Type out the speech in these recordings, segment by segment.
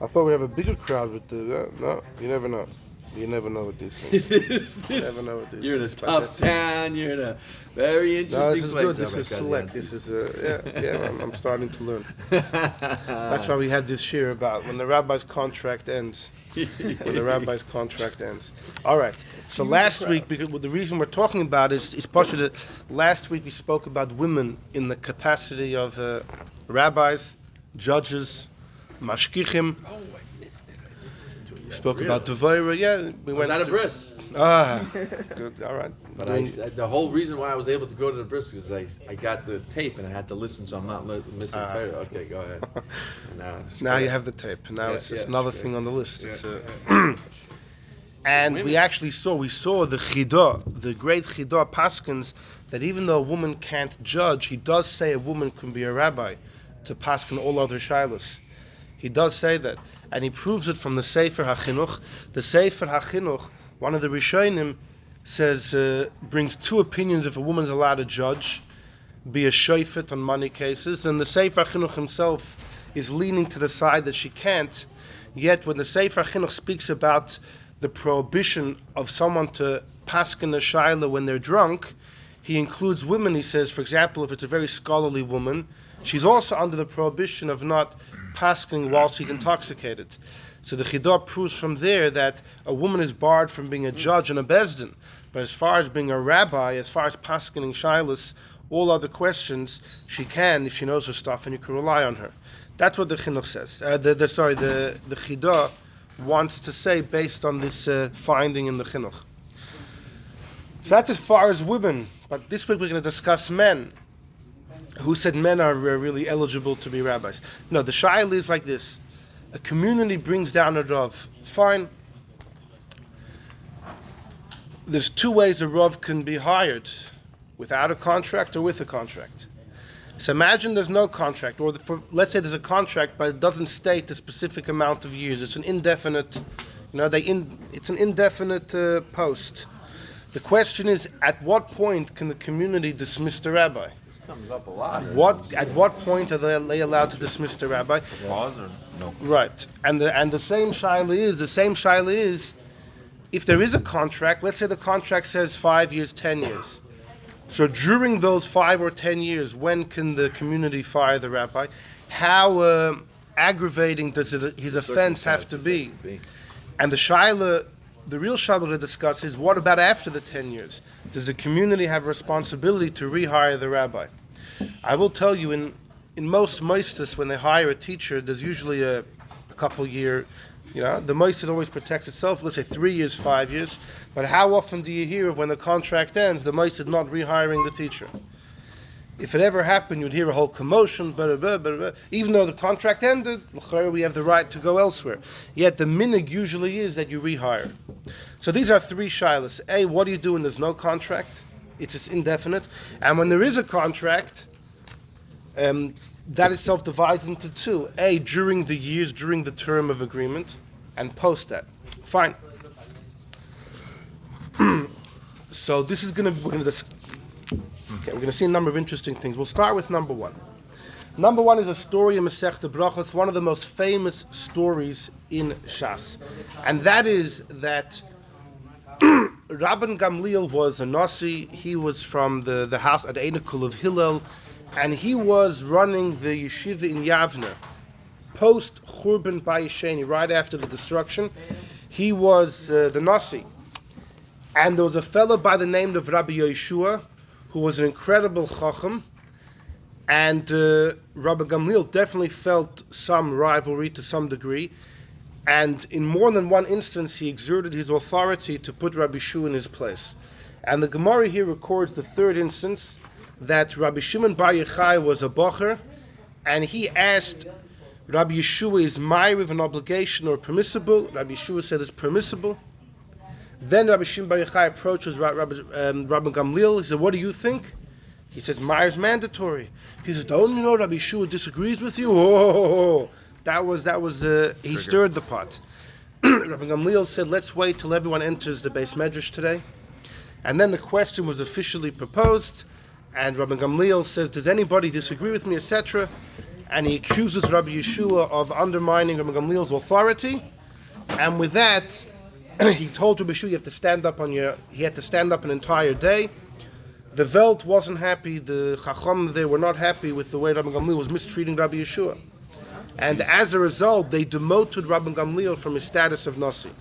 I thought we'd have a bigger crowd with the. No, you never know. You never know with these things. You never know with these You're in a things. tough town. You're in a very No, this interesting is place. good. This is select. This is yeah. I'm starting to learn. That's why we had this year about when the rabbi's contract ends. When the rabbi's contract ends. All right. So last week, because the reason we're talking about is partially that last week we spoke about women in the capacity of rabbis, judges, mashkichim. We spoke about Devorah. Yeah, we Was went. that a through- bris? Good. All right. But the whole reason why I was able to go to the bris is I got the tape and I had to listen, so I'm not missing Torah. Okay, go ahead. Now you have the tape. Now it's just another thing on the list. Yeah. It's and we actually saw the Chidah, the great Chidah Paskins, that even though a woman can't judge, he does say a woman can be a rabbi to paskin all other shilos. He does say that, and he proves it from the Sefer HaChinuch. The Sefer HaChinuch, one of the Rishonim, says brings two opinions if a woman's allowed to judge, be a shofet on money cases, and the Sefer HaChinuch himself is leaning to the side that she can't. Yet when the Sefer HaChinuch speaks about the prohibition of someone to paskin a shaila when they're drunk, he includes women. He says, for example, if it's a very scholarly woman, she's also under the prohibition of not pasking while she's intoxicated. So the Chidah proves from there that a woman is barred from being a judge and a bezdin. But as far as being a rabbi, as far as paskening shilas, all other questions, she can if she knows her stuff and you can rely on her. That's what the Chinuch says. The Chidah wants to say based on this finding in the Chinuch. So that's as far as women. But this week we're going to discuss men. Who said men are really eligible to be rabbis? No, the shaila is like this. A community brings down a rav. Fine. There's two ways a rav can be hired. Without a contract or with a contract. So imagine there's no contract. Or let's say there's a contract, but it doesn't state a specific amount of years. It's an indefinite, it's an indefinite post. The question is, at what point can the community dismiss the rabbi? Comes up a lot. At what point are they allowed to dismiss the rabbi? Pause or no? Right, and the same shaila is, if there is a contract, let's say the contract says 5 years, 10 years. So during those 5 or 10 years, when can the community fire the rabbi? How aggravating does his offense have to be? And the shaila, the real shaila to discuss is, what about after the 10 years? Does the community have responsibility to rehire the rabbi? I will tell you, in most moistus, when they hire a teacher, there's usually a couple year, the moistus always protects itself, let's say 3 years, 5 years. But how often do you hear of when the contract ends, the moistus not rehiring the teacher? If it ever happened, you'd hear a whole commotion, even though the contract ended, we have the right to go elsewhere. Yet the minig usually is that you rehire. So these are three shilas. A, what do you do when there's no contract? It's just indefinite. And when there is a contract, that itself divides into two. A, during the term of agreement, and post that. Fine. So this is we're going to see a number of interesting things. We'll start with number one. Number one is a story in Masechta Brachos, one of the most famous stories in Shas. And that is that Rabbi Gamliel was a Nasi. He was from the house at Einekul of Hillel, and he was running the yeshiva in Yavne, post Churban Bayesheni, right after the destruction. He was the Nasi. And there was a fellow by the name of Rabbi Yeshua, who was an incredible chacham, and Rabbi Gamliel definitely felt some rivalry to some degree, and in more than one instance he exerted his authority to put Rabbi Yeshua in his place. And the Gemara here records the third instance, that Rabbi Shimon Bar Yochai was a bocher, and he asked Rabbi Yeshua, is ma'ariv an obligation or permissible? Rabbi Yeshua said it's permissible. Then Rabbi Shimon Bar Yochai approaches Rabbi Gamliel. He said, what do you think? He says, Ma'ariv's mandatory. He says, don't you know Rabbi Yeshua disagrees with you? Oh, that was he stirred the pot. Rabbi Gamliel said, let's wait till everyone enters the Beis Medrash today. And then the question was officially proposed, and Rabbi Gamliel says, does anybody disagree with me, etc.? and he accuses Rabbi Yeshua of undermining Rabbi Gamliel's authority. And with that, he told Rabbi Yeshua, he had to stand up an entire day. The Welt wasn't happy, the Chacham, they were not happy with the way Rabbi Gamliel was mistreating Rabbi Yeshua. And as a result, they demoted Rabbi Gamliel from his status of Nasi.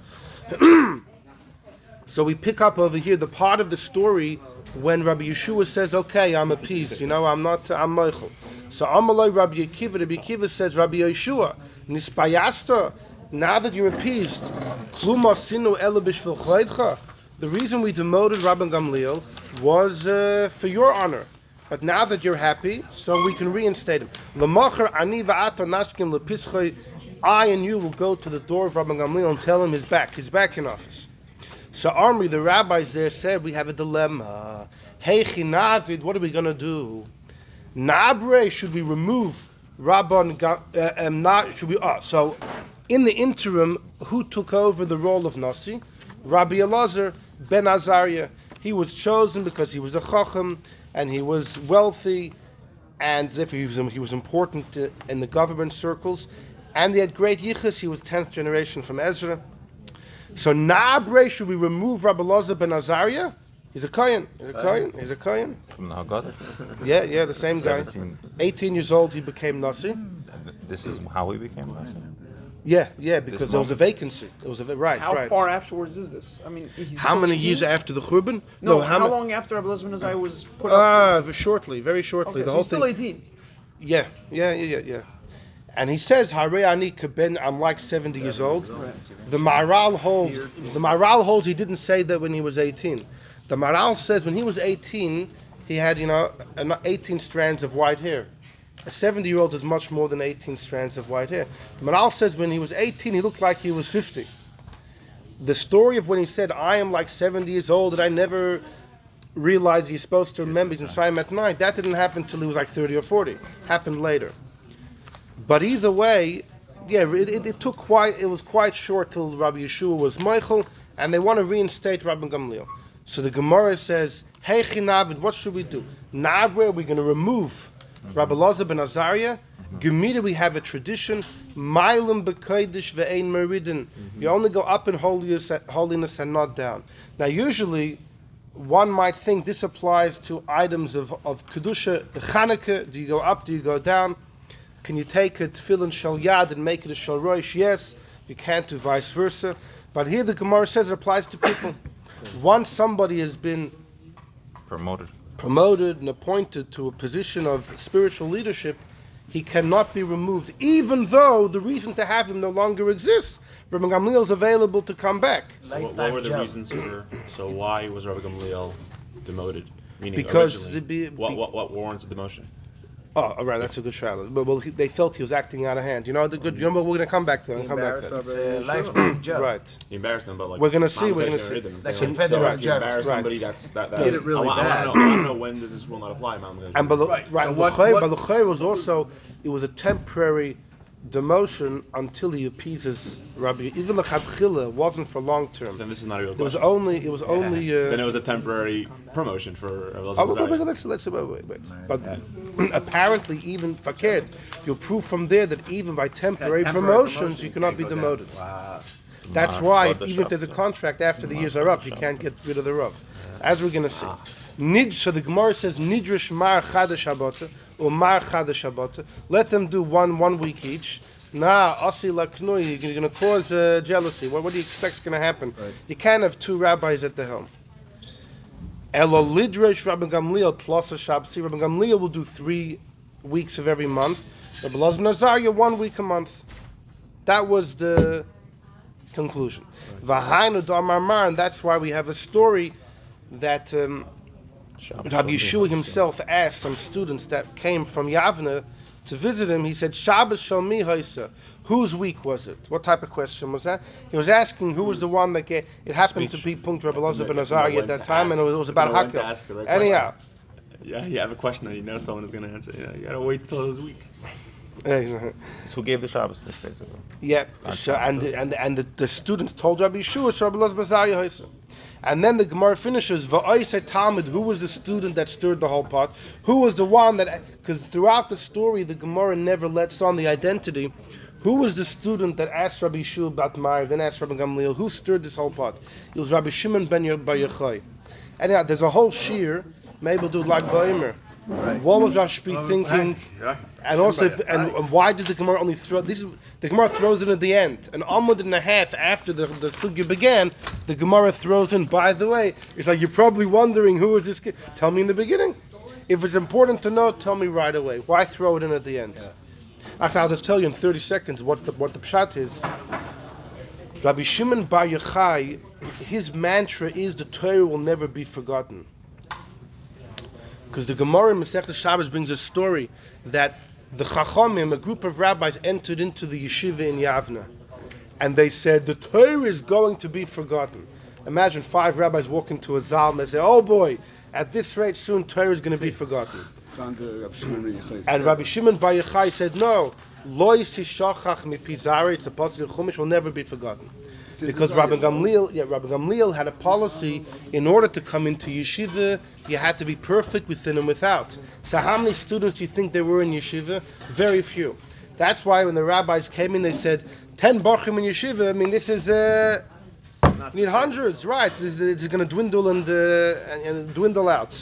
So we pick up over here the part of the story when Rabbi Yeshua says, okay, I'm appeased, I'm Meichel. So Amalai Rabbi Akiva says, Rabbi Yeshua, Nispayasta, now that you're appeased, Kluma Sinu Elabish Vilchleidcha, the reason we demoted Rabbi Gamliel was for your honor. But now that you're happy, so we can reinstate him. I and you will go to the door of Rabbi Gamliel and tell him he's back in office. So Army, the rabbis there said, we have a dilemma. Hey Chinavid, what are we going to do? Nabre, should we remove Rabban, so in the interim, who took over the role of Nasi? Rabbi Elazar ben Azariah. He was chosen because he was a Chacham, and he was wealthy, and therefore he was important in the government circles, and he had great yichus. He was 10th generation from Ezra. So Nabre, should we remove Rabbi Elazar ben Azariah? He's a Kohen. He's a Kohen. From the Haggadah? Yeah, the same guy. 18 years old, he became Nasi. And this is how he became Nasi? Yeah, because there was a vacancy. Right. How far afterwards is this? I mean, how many years after the Churban? No, how long after Rabbi Elazar ben Azariah was put up? Very shortly. Okay, the so whole he's still thing. 18. Yeah. And he says, "Harei ani keben," I'm like 70 years old. Right. The Maharal holds he didn't say that when he was 18. The Maharal says when he was 18, he had 18 strands of white hair. A 70-year-old is much more than 18 strands of white hair. The Maharal says when he was 18, he looked like he was 50. The story of when he said, "I am like 70 years old," and I never realized he's supposed to remember he's in Mitzrayim at night, that didn't happen until he was like 30 or 40. Happened later. But either way, it was quite short till Rabbi Yeshua was Meichel, and they want to reinstate Rabbi Gamliel. So the Gemara says, "Hey Chinavid, what should we do? Nabre, we're going to remove Rabbi Elazar ben Azariah. Gemira, we have a tradition. Mailim b'kodesh ve'ein meridin. You only go up in holiness and not down. Now, usually, one might think this applies to items of kedusha, Chanukah. Do you go up? Do you go down? Can you take a tefillin shel yad and make it a shel roish? Yes. You can't do vice versa. But here the Gemara says it applies to people. Once somebody has been promoted and appointed to a position of spiritual leadership, he cannot be removed, even though the reason to have him no longer exists. Rabbi Gamliel is available to come back. So what were the reasons so why was Rabbi Gamliel demoted? Meaning because what warrants the demotion? Oh, all right, that's a good trial. Well, they felt he was acting out of hand. We're going to come back to that. Right. He embarrassed them, but we're going to see. We're going to see. Like if you embarrass somebody, that Get it really bad. I want to know when does this rule not apply, man. And Baluchay was also, it was a temporary demotion until he appeases Rabbi. Even the Chadchila wasn't for long term. Then this is not a real question. Then it was a temporary promotion for. Wait. But apparently, even fakir, you'll prove from there that even by temporary promotions, you cannot be demoted. Wow. That's why even if there's a contract after the years are up, you can't get rid of the Rav. As we're going to see. So the Gemara says, Nidrish mar chadash habata, or mar chadash habata. Let them do one week each. Asi laknoi, you're going to cause jealousy. What do you expect is going to happen? Right. You can't have two rabbis at the helm. Elo lidresh Rabbi Gamliel tlosa shabsi. Rabbi Gamliel will do 3 weeks of every month. Rabbi Elazar ben Azariah 1 week a month. That was the conclusion. V'hainu damar, and that's why we have a story that Rabbi Yeshua himself asked some students that came from Yavne to visit him. He said, Shabbos shel mi haisa. Whose week was it? What type of question was that? He was asking who was the one that gave. It happened to be Punkt Rabbi Elazar ben Azariah at that time, and it was about Hakel. Anyhow. Yeah, you have a question that you know someone is going to answer. You got to wait till his week. Who gave the Shabbos this basically? Yeah, and the students told Rabbi Yeshua, Rabbi Elazar ben Azariah haisa. And then the Gemara finishes, Va'oisei Talmud, who was the student that stirred the whole pot? Who was the one that, because throughout the story, the Gemara never lets on the identity. Who was the student that asked Rabbi Shul Bat Ma'ariv, then asked Rabbi Gamliel, who stirred this whole pot? It was Rabbi Shimon ben Bar Yochai. Anyhow, there's a whole shir, maybe we'll do Lag Ba'omer. What was Rashbi thinking? And also, and why does the Gemara only throw this? The Gemara throws it at the end. An amud and a half after the sugya began, the Gemara throws in. By the way, it's like you're probably wondering who is this kid. Tell me in the beginning. If it's important to know, tell me right away. Why throw it in at the end? Actually, I'll just tell you in 30 seconds what the pshat is. Rabbi Shimon Bar Yochai, his mantra is the Torah will never be forgotten. Because the Gemara in Masechta Shabbos brings a story that the Chachamim, a group of rabbis, entered into the yeshiva in Yavna. And they said, the Torah is going to be forgotten. Imagine 5 rabbis walk into a zal and they say, oh boy, at this rate soon Torah is going to be forgotten. And Rabbi Shimon Bar Yochai said, no, Lo yisishachach mipi zari, it's a pasuk Chumash, will never be forgotten. Because Rabbi Gamliel had a policy, in order to come into yeshiva, you had to be perfect within and without. So how many students do you think there were in yeshiva? Very few. That's why when the rabbis came in, they said, 10 bachim in yeshiva, I mean, this is, need hundreds, right? This is going to dwindle and dwindle out.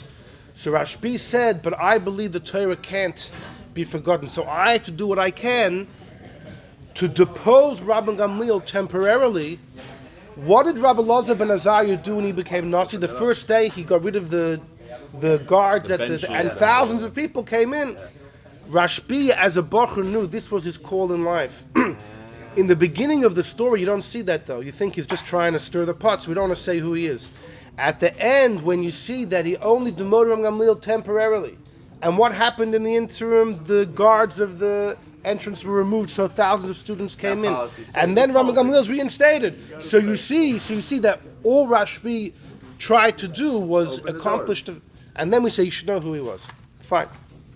So Rashbi said, but I believe the Torah can't be forgotten. So I have to do what I can to depose Rabbi Gamliel temporarily. What did Rabbi Elazar ben Azariah do when he became Nasi? The first day he got rid of the guards and thousands of people came in. Rashbi, as a Bacher, knew this was his call in life. In the beginning of the story, you don't see that though. You think he's just trying to stir the pot, so we don't want to say who he is. At the end, when you see that he only demoted Rabbi Gamliel temporarily, and what happened in the interim, the guards of the entrance were removed, so thousands of students came in, and then Rabbi Gamliel is reinstated. So you see that all Rashbi tried to do was accomplished, and then we say you should know who he was. Fine,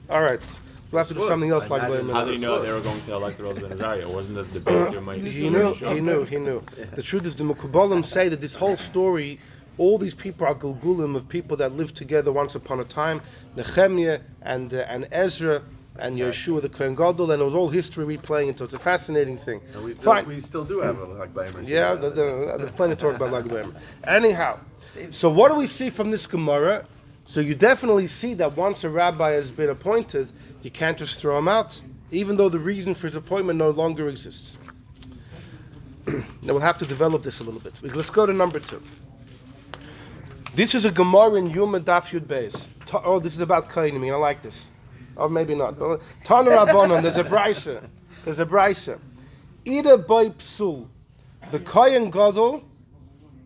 all right. We'll have to do something else like that. How did he know they were going to elect the Elazar ben Azariah? Wasn't the debate there might be? He knew. The truth is, the Mekubalim say that this whole story, all these people are Gulgulim of people that lived together once upon a time. Nehemiah and Ezra and Yeshua the Kohen Gadol, and it was all history replaying it. So it's a fascinating thing. So we Fine. still do have a Lag Ba'omer. Yeah, there's plenty to talk about Lag Ba'omer. Anyhow, so what do we see from this Gemara? So you definitely see that once a rabbi has been appointed, you can't just throw him out, even though the reason for his appointment no longer exists. Now we'll have to develop this a little bit. Let's go to number 2. This is a Gemara in Yuma Daf Yud Beis. Oh, this is about Kohanim. I like this. Or maybe not. But Tana Rabbanon, there's a brisa. Ida by psul. The Kohen Gadol,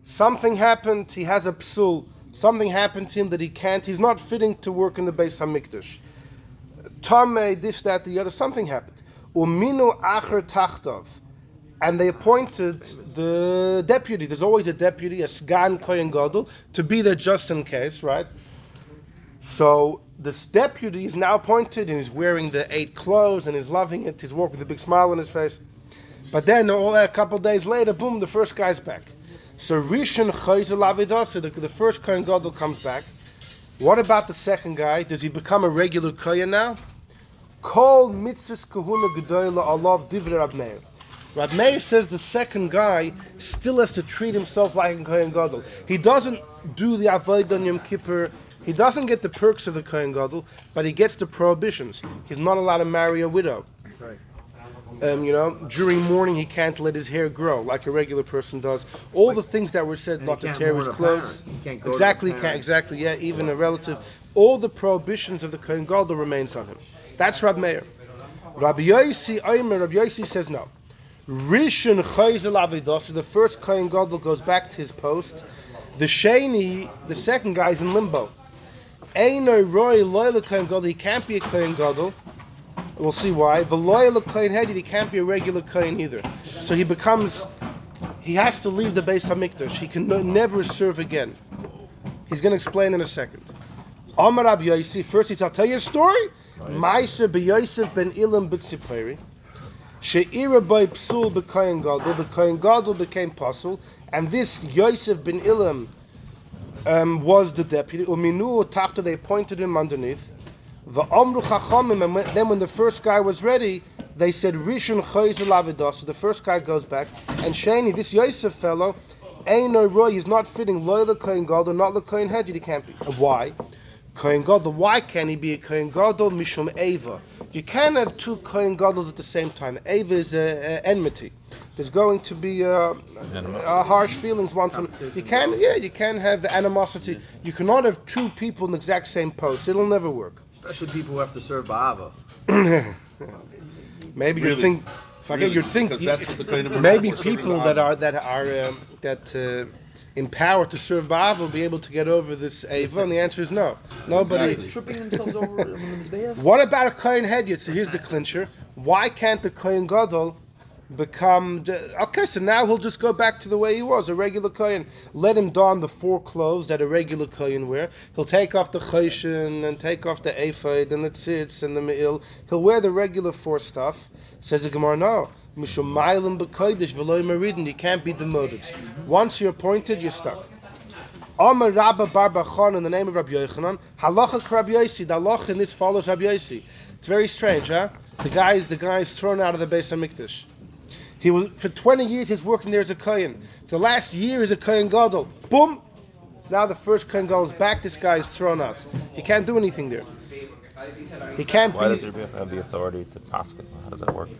something happened, he has a psul. Something happened to him that he's not fitting to work in the Beis HaMikdash. Tameh, this, that, the other, something happened. Uminu acher tachtav. And they appointed the deputy. There's always a deputy, a Sgan Kohen Gadol, to be there just in case, right? So this deputy is now appointed, and he's wearing the 8 clothes, and he's loving it. He's walking with a big smile on his face. But then, a couple of days later, boom, the first guy's back. So Rishon Chayzer Lavidasa, the first Kohen Gadol comes back. What about the second guy? Does he become a regular Kohen now? Kol mitzvahs kahuna gedola alav divrei Rab Meir. Rab Meir says the second guy still has to treat himself like a Kohen Gadol. He doesn't do the Avodah on Yom Kippur. He doesn't get the perks of the Kohen Gadol, but he gets the prohibitions. He's not allowed to marry a widow. Right. During mourning he can't let his hair grow like a regular person does. All the things that were said, not to tear his clothes. Exactly, yeah, even a relative. All the prohibitions of the Kohen Gadol remains on him. That's Rab Meir. Rabbi Yossi says no. Rishon Chayzel Avidah, the first Kohen Gadol goes back to his post. The Sheni, the second guy, is in limbo. Eino Roy Loyal Kohen Gadol, he can't be a Kohen Gadol. We'll see why. V'loyal Kohen Hedid, he can't be a regular Kohen either. So he has to leave the Beis HaMikdash. He can never serve again. He's going to explain in a second. Amar Rabbi Yossi, first I'll tell you a story. Ma'aser b'Yosef ben Ilam b'Tzipori. She'ira by psul b'Kohen Gadol. The Kohen Gadol became pasul, and this Yosef ben Ilam was the deputy. Uminu Tachta, they appointed him underneath. The Omru Chachamim, and then when the first guy was ready, they said Rishon Chayzer Lavidos. So the first guy goes back, and Shani, this Yosef fellow, Eino Roy, he's not fitting Lo the Kohen Gadol, not the Kohen Hedjid. He can't be. Why? Kohen Gadol. Why can he be a Kohen Gadol? Mishum Eva. You can't have two Kohen Gadol at the same time. Eva is enmity. There's going to be harsh feelings. You can have animosity. You cannot have two people in the exact same post. It'll never work. Especially people who have to serve Ba'ava. Maybe you think. You're thinking. Maybe people that are empowered to serve Ba'ava will be able to get over this Eva, and the answer is no. Nobody. Tripping themselves over the Mizbeach? What about a Kohen Hedjid? So here's the clincher. Why can't the Kohen Gadol become... Okay, so now he'll just go back to the way he was, a regular Kohen. Let him don the 4 clothes that a regular Kohen wear. He'll take off the Choshen and take off the Ephod and the Tzitz and the Me'il. He'll wear the regular 4 stuff. Says the Gemara, no. Mishum Ma'ilin b'kodesh v'loy maridin. You can't be demoted. Once you're appointed, you're stuck. Amar Rabba bar Bachan, in the name of Rabbi Yochanan. Halacha Rabbi Yosi. The halacha in this follows Rabbi Yosi. It's very strange, huh? The guy is thrown out of the Beis Hamikdash. He was for 20 years. He's working there as a kohen. The last year is a kohen gadol. Boom! Now the first kohen gadol is back. This guy is thrown out. He can't do anything there. He can't. Why does Rabbi have the authority to task it? How does that work?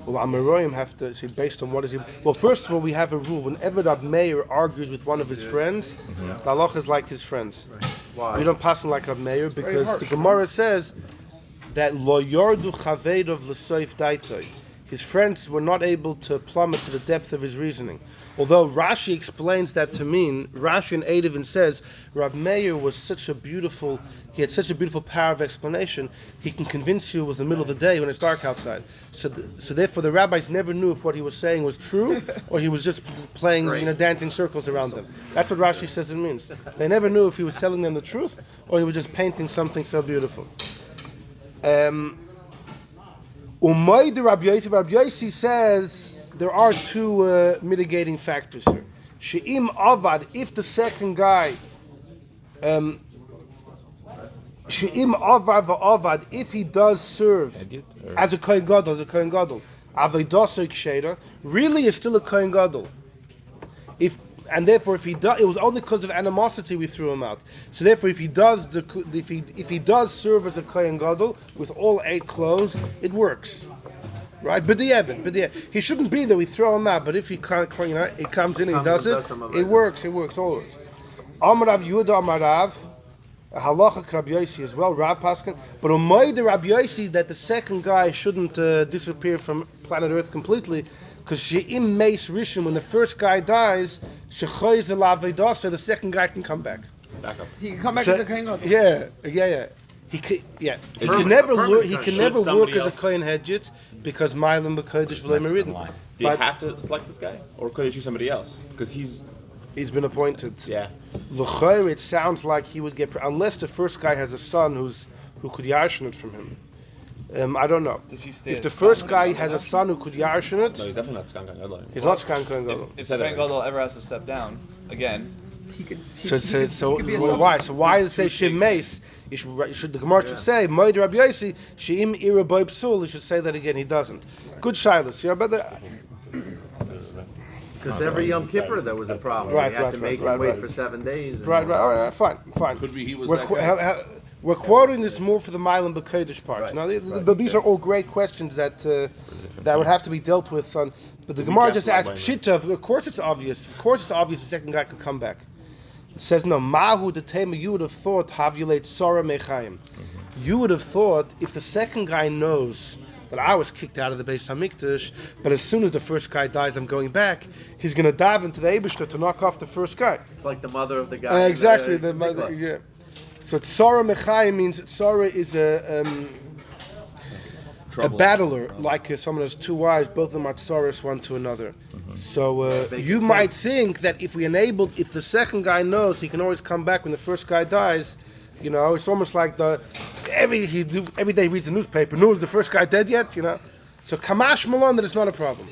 Well, Amoraim have to see based on what is he. Well, first of all, we have a rule. Whenever Rabbi Meir argues with one of his friends, the halacha is like his friends. Why? We don't pass him like Rabbi Meir because the Gemara says that lo yordu chavedav l'soif daitoi. His friends were not able to plummet to the depth of his reasoning. Although Rashi explains that to mean, Rashi in Eidivin says, Rab Meir was he had such a beautiful power of explanation, he can convince you it was the middle of the day when it's dark outside. So therefore the rabbis never knew if what he was saying was true, or he was just playing, dancing circles around them. That's what Rashi says it means. They never knew if he was telling them the truth, or he was just painting something so beautiful. Rabbi Yosi says there are 2 mitigating factors here. She'im avad, if the second guy, she'im avad if he does serve as a kohen gadol, avodah ksheira, really is still a kohen gadol. And therefore, if he does, it was only because of animosity we threw him out. So therefore, if he does serve as a kohen gadol with all 8 clothes, it works, right? But he shouldn't be there. We throw him out. But if he can't, he comes in and he does it. It works. It works always. Amarav Yehuda Amarav, halacha Rabbi Yosi as well. Rav Paskin, but Umayda Rabbi Yosi that the second guy shouldn't disappear from planet Earth completely. Because she'im meis rishon, when the first guy dies, shechoyz elavedasa, the second guy can come back. He can come back as a kohen gadol. Yeah. He can never work as a kohen hedjit because ma'ilin b'kodesh v'lo meridin. Do you have to select this guy, or could they choose somebody else? Because he's been appointed. Yeah. L'chayr, it sounds like he would get unless the first guy has a son who could yarshin it from him. I don't know. Does he stay if the first guy has a son who could yarshin it, no, he's definitely not Skan Gadol. He's not Skan Gadol. If Skan Gadol ever has to step down again, why? So why does it say Shem Meis? The Gemara should say Moed Rabbi Yosi Sheim Ira Boy Psul. He should say that again. He doesn't. Good shilas. Yeah, but because every Yom Kippur there was a problem. Right, you had to make him wait for 7 days. Right. All right. Fine. Could be he was We're quoting this more for the Mailam B'Kodesh part. Right. Now, these are all great questions that would have to be dealt with. But the Gemara just asked Pshita. Of course, it's obvious. The second guy could come back. It says no. Mahu the tema. You would have thought havulate Sora Mechaim. You would have thought if the second guy knows that I was kicked out of the Beis Hamikdash, but as soon as the first guy dies, I'm going back. He's going to dive into the Eibishter to knock off the first guy. It's like the mother of the guy. Exactly. The mother. Yeah. So Tzara Mechayim means Tzara is a battler, like someone has 2 wives, both of them are Tzaras one to another. So you might think that if the second guy knows he can always come back when the first guy dies, it's almost like every day he reads the newspaper, is the first guy dead yet, So Kamash Malon that it's not a problem.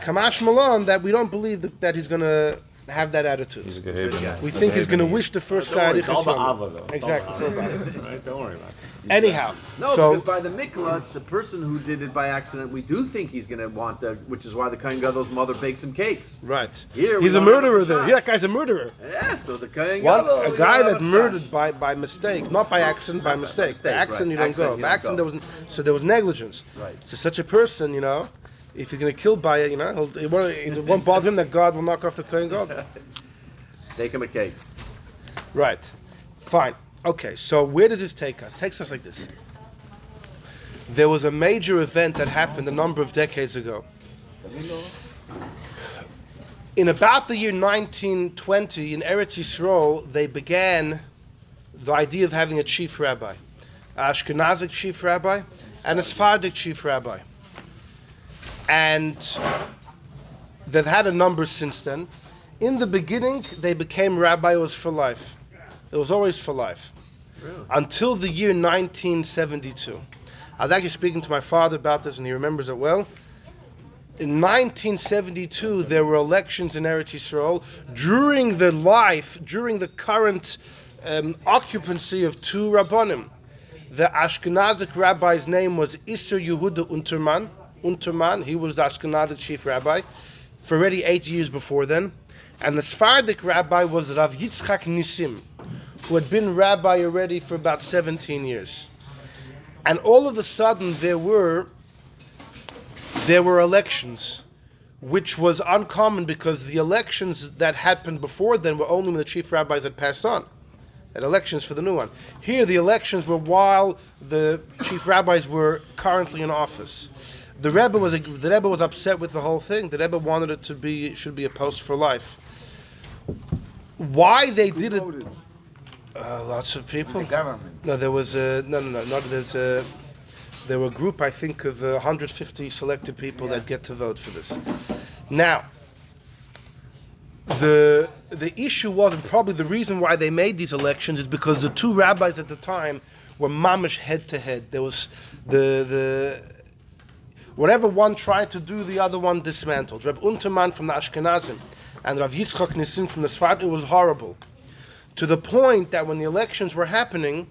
Kamash Malon that we don't believe that he's going to have that attitude. He's a good Abraham. We think he's going to wish the first guy. It's all about Ava, though. Exactly. It's all about it. Right? Don't worry about it. Anyhow, No, so because by the mikla, the person who did it by accident, we do think he's going to want that, which is why the Kohen Gadol's mother bakes him cakes. right, Here, we he's a don't have murderer. a There, shot. yeah, that guy's a murderer. Yeah, so the Kohen One, Gadol, a we guy don't that have a murdered shot. by mistake, not by accident, by mistake. mistake, By accident, right. you don't Accident, go. you By don't accident, go. there was negligence. Right. So such a person, if he's going to kill by it, it won't bother him that God will knock off the Kohen Gadol. Take him a cake. Right. Fine. Okay, so where does this take us? It takes us like this. There was a major event that happened a number of decades ago. In about the year 1920, in Eretz Yisrael, they began the idea of having a chief rabbi, an Ashkenazic chief rabbi, and a Sephardic chief rabbi. And they've had a number since then. In the beginning, they became rabbi. It was for life. It was always for life. Really? Until the year 1972. I was actually speaking to my father about this, and he remembers it well. In 1972, there were elections in Eretz Yisrael during the current occupancy of two Rabbanim. The Ashkenazic rabbi's name was Isser Yehuda Unterman. He was the Ashkenazic chief rabbi for already 8 years before then. And the Sephardic rabbi was Rav Yitzchak Nissim, who had been rabbi already for about 17 years. And all of a sudden there were elections, which was uncommon because the elections that happened before then were only when the chief rabbis had passed on. And elections for the new one. Here the elections were while the chief rabbis were currently in office. The Rebbe was upset with the whole thing. The Rebbe wanted it should be a post for life. Why they did it? Lots of people. The government. No, there was there were a group, I think, of 150 selected people that get to vote for this. Now, the issue was, and probably the reason why they made these elections is because the two rabbis at the time were mamish head to head. There was the whatever one tried to do, the other one dismantled. Reb Unterman from the Ashkenazim and Rav Yitzchak Nissim from the Sfard, it was horrible. To the point that when the elections were happening,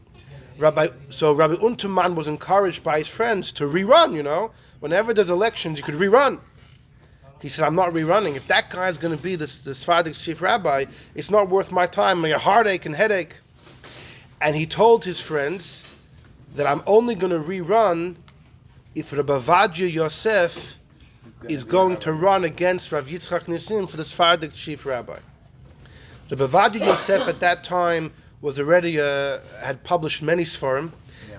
Rabbi Unterman was encouraged by his friends to rerun, Whenever there's elections, you could rerun. He said, I'm not rerunning. If that guy's going to be the Sephardic chief rabbi, it's not worth my time, my heartache and headache. And he told his friends that I'm only going to rerun if Rabbi Ovadia Yosef is going to run against Rav Yitzchak Nissim for the Sephardic chief rabbi. Rabbi Ovadia Yosef at that time was already had published many Sfarim.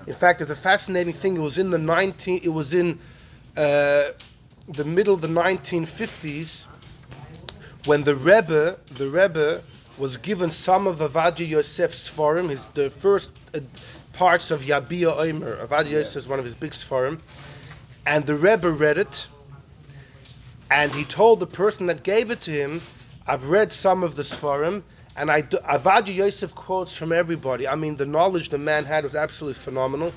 In fact, it's a fascinating thing. It was in the middle of the 1950s when the Rebbe was given some of Ovadia Yosef's Sfarim, the first parts of Yabia Omer. Ovadia Yosef is one of his big Sfarim, and the Rebbe read it, and he told the person that gave it to him, I've read some of the Sfarim, and Ovadia Yosef quotes from everybody. I mean, the knowledge the man had was absolutely phenomenal.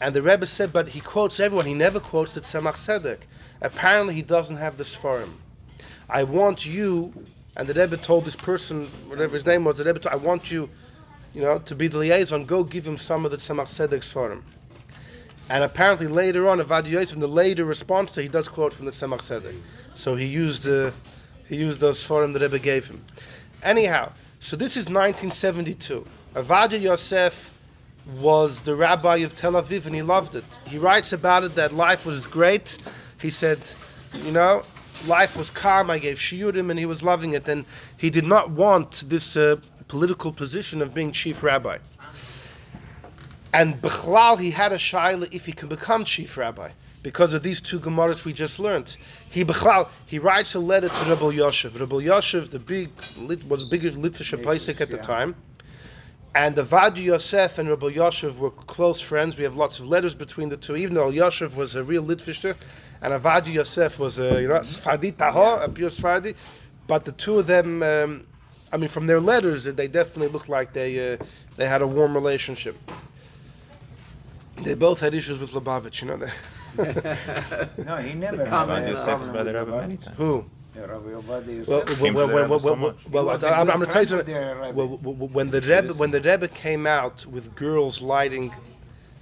And the Rebbe said, but he quotes everyone. He never quotes the Tzemach Tzedek. Apparently, he doesn't have the Sfarim. I want you, and the Rebbe told this person, whatever his name was, the Rebbe told, I want you, to be the liaison. Go give him some of the Tzemach Tzedek Sfarim. And apparently, later on, Ovadia Yosef, in the later response, he does quote from the Tzemach Tzedek. So he used those Sfarim the Rebbe gave him. Anyhow, so this is 1972. Ovadia Yosef was the rabbi of Tel Aviv, and he loved it. He writes about it that life was great. He said, life was calm. I gave shiurim, and he was loving it. And he did not want this political position of being chief rabbi. And Bechlal, he had a shaila if he can become chief rabbi because of these two Gemaras we just learned. He writes a letter to Rebbe Yoshev. Rebbe Yoshev, was the biggest Litvish Pesach at the time. And Ovadia Yosef and Rebbe Yoshev were close friends. We have lots of letters between the two, even though Yoshev was a real Litvisher, and Ovadia Yosef was a Sfardi Tahor, a pure Sfardi. But the two of them, from their letters, they definitely looked like they had a warm relationship. They both had issues with Lubavitch, No, he never had comment, Ovadia Yosef was by the Rebbe many times. Who? Rabbi Obadiah Well, Yosef. Came to the Rebbe so much. I'm going to tell you something. There, Rabbi. When the Rebbe came out with girls lighting,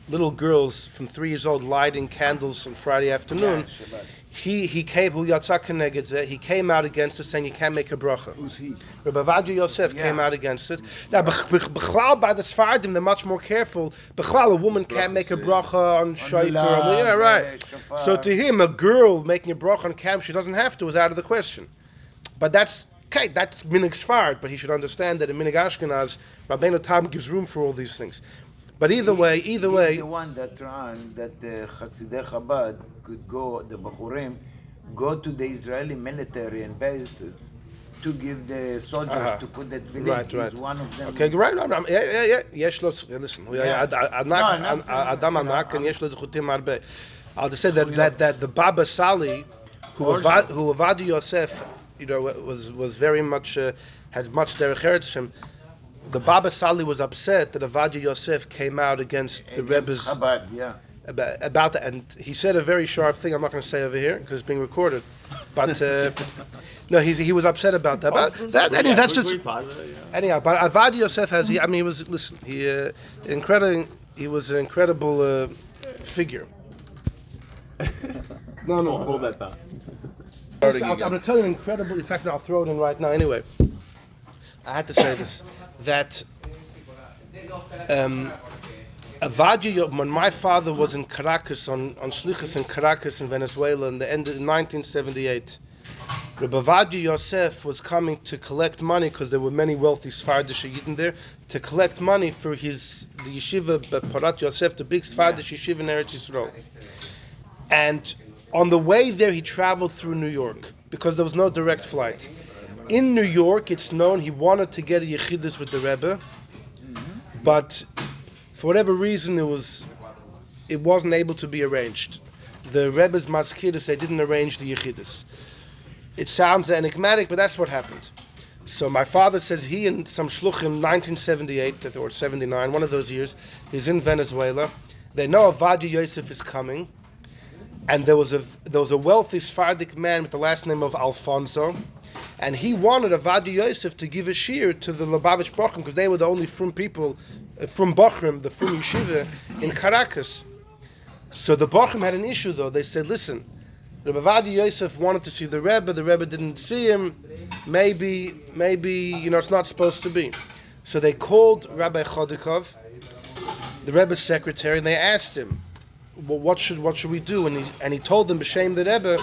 little girls from 3 years old lighting candles on Friday afternoon, he came. He came out against it, saying you can't make a bracha. Who's he? Rabbi Obadiah Yosef came out against it. Now, b'chlal by the Sfardim, they're much more careful. B'chlal, a woman can't make a bracha on shofar. Yeah, right. So to him, a girl making a bracha on camp, she doesn't have to, is out of the question. But that's okay. That's minig Sfard. But he should understand that in minig Ashkenaz, Rabbeinu Tam gives room for all these things. But either way, He's the one that ran that the Hasidei Chabad could go, the Bachurim, go to the Israeli military and bases to give the soldiers to put that village. Right. He's one of them. Okay, right. Yeah. Yesh lo, listen. Adam anak and yesh lo zchutim arbe. I'll just say that the Baba Sali, who Obadiah Yosef, was very much had much derech eretz from. The Baba Sali was upset that Obadiah Yosef came out against the Rebbe's Chabad, yeah. about that, and he said a very sharp thing. I'm not going to say over here because it's being recorded, but no, he was upset about that. But that's just anyhow. But Obadiah Yosef has. He was incredible. He was an incredible figure. No, Hold that thought. I'm going to tell you an incredible. In fact, I'll throw it in right now. Anyway, I had to say this. That Obadiah, when my father was in Caracas on Shlichus in Caracas in Venezuela in the end of 1978, Rabbi Obadiah Yosef was coming to collect money because there were many wealthy Sephardish Yidden there to collect money for the yeshiva Parat Yosef, the big Sephardish yeshiva in Eretz Yisrael. And on the way there, he traveled through New York because there was no direct flight. In New York, it's known he wanted to get a yechidus with the Rebbe, but for whatever reason, it wasn't able to be arranged. The Rebbe's maskidus, they didn't arrange the yechidus. It sounds enigmatic, but that's what happened. So my father says he and some shluchim, 1978 or 79, one of those years, he's in Venezuela. They know Obadiah Yosef is coming, and there was a wealthy Sephardic man with the last name of Alfonso. And he wanted Obadiah Yosef to give a shir to the Lubavitch Bochum because they were the only frum people, from Bochum, the frum yeshiva in Caracas. So the Bochum had an issue though. They said, listen, Rabbi Obadiah Yosef wanted to see the Rebbe didn't see him, maybe, it's not supposed to be. So they called Rabbi Chodikov, the Rebbe's secretary, and they asked him, well, what should we do? And he told them, b'shem the Rebbe,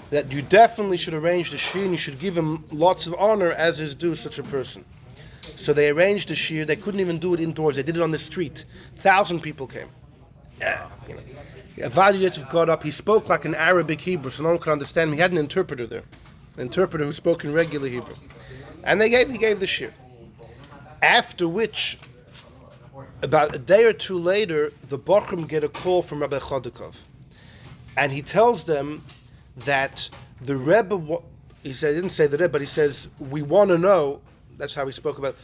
that you definitely should arrange the shir and you should give him lots of honor as is due such a person. So they arranged the shir. They couldn't even do it indoors. They did it on the street. 1,000 people came. Obadiah Yosef got up. He spoke like an Arabic Hebrew, so no one could understand him. He had an interpreter there, an interpreter who spoke in regular Hebrew. And he gave the shir. After which, about a day or two later, the Bochum get a call from Rabbi Chodikov. And he tells them that the Rebbe, he didn't say the Rebbe, but he says, we want to know, that's how he spoke about,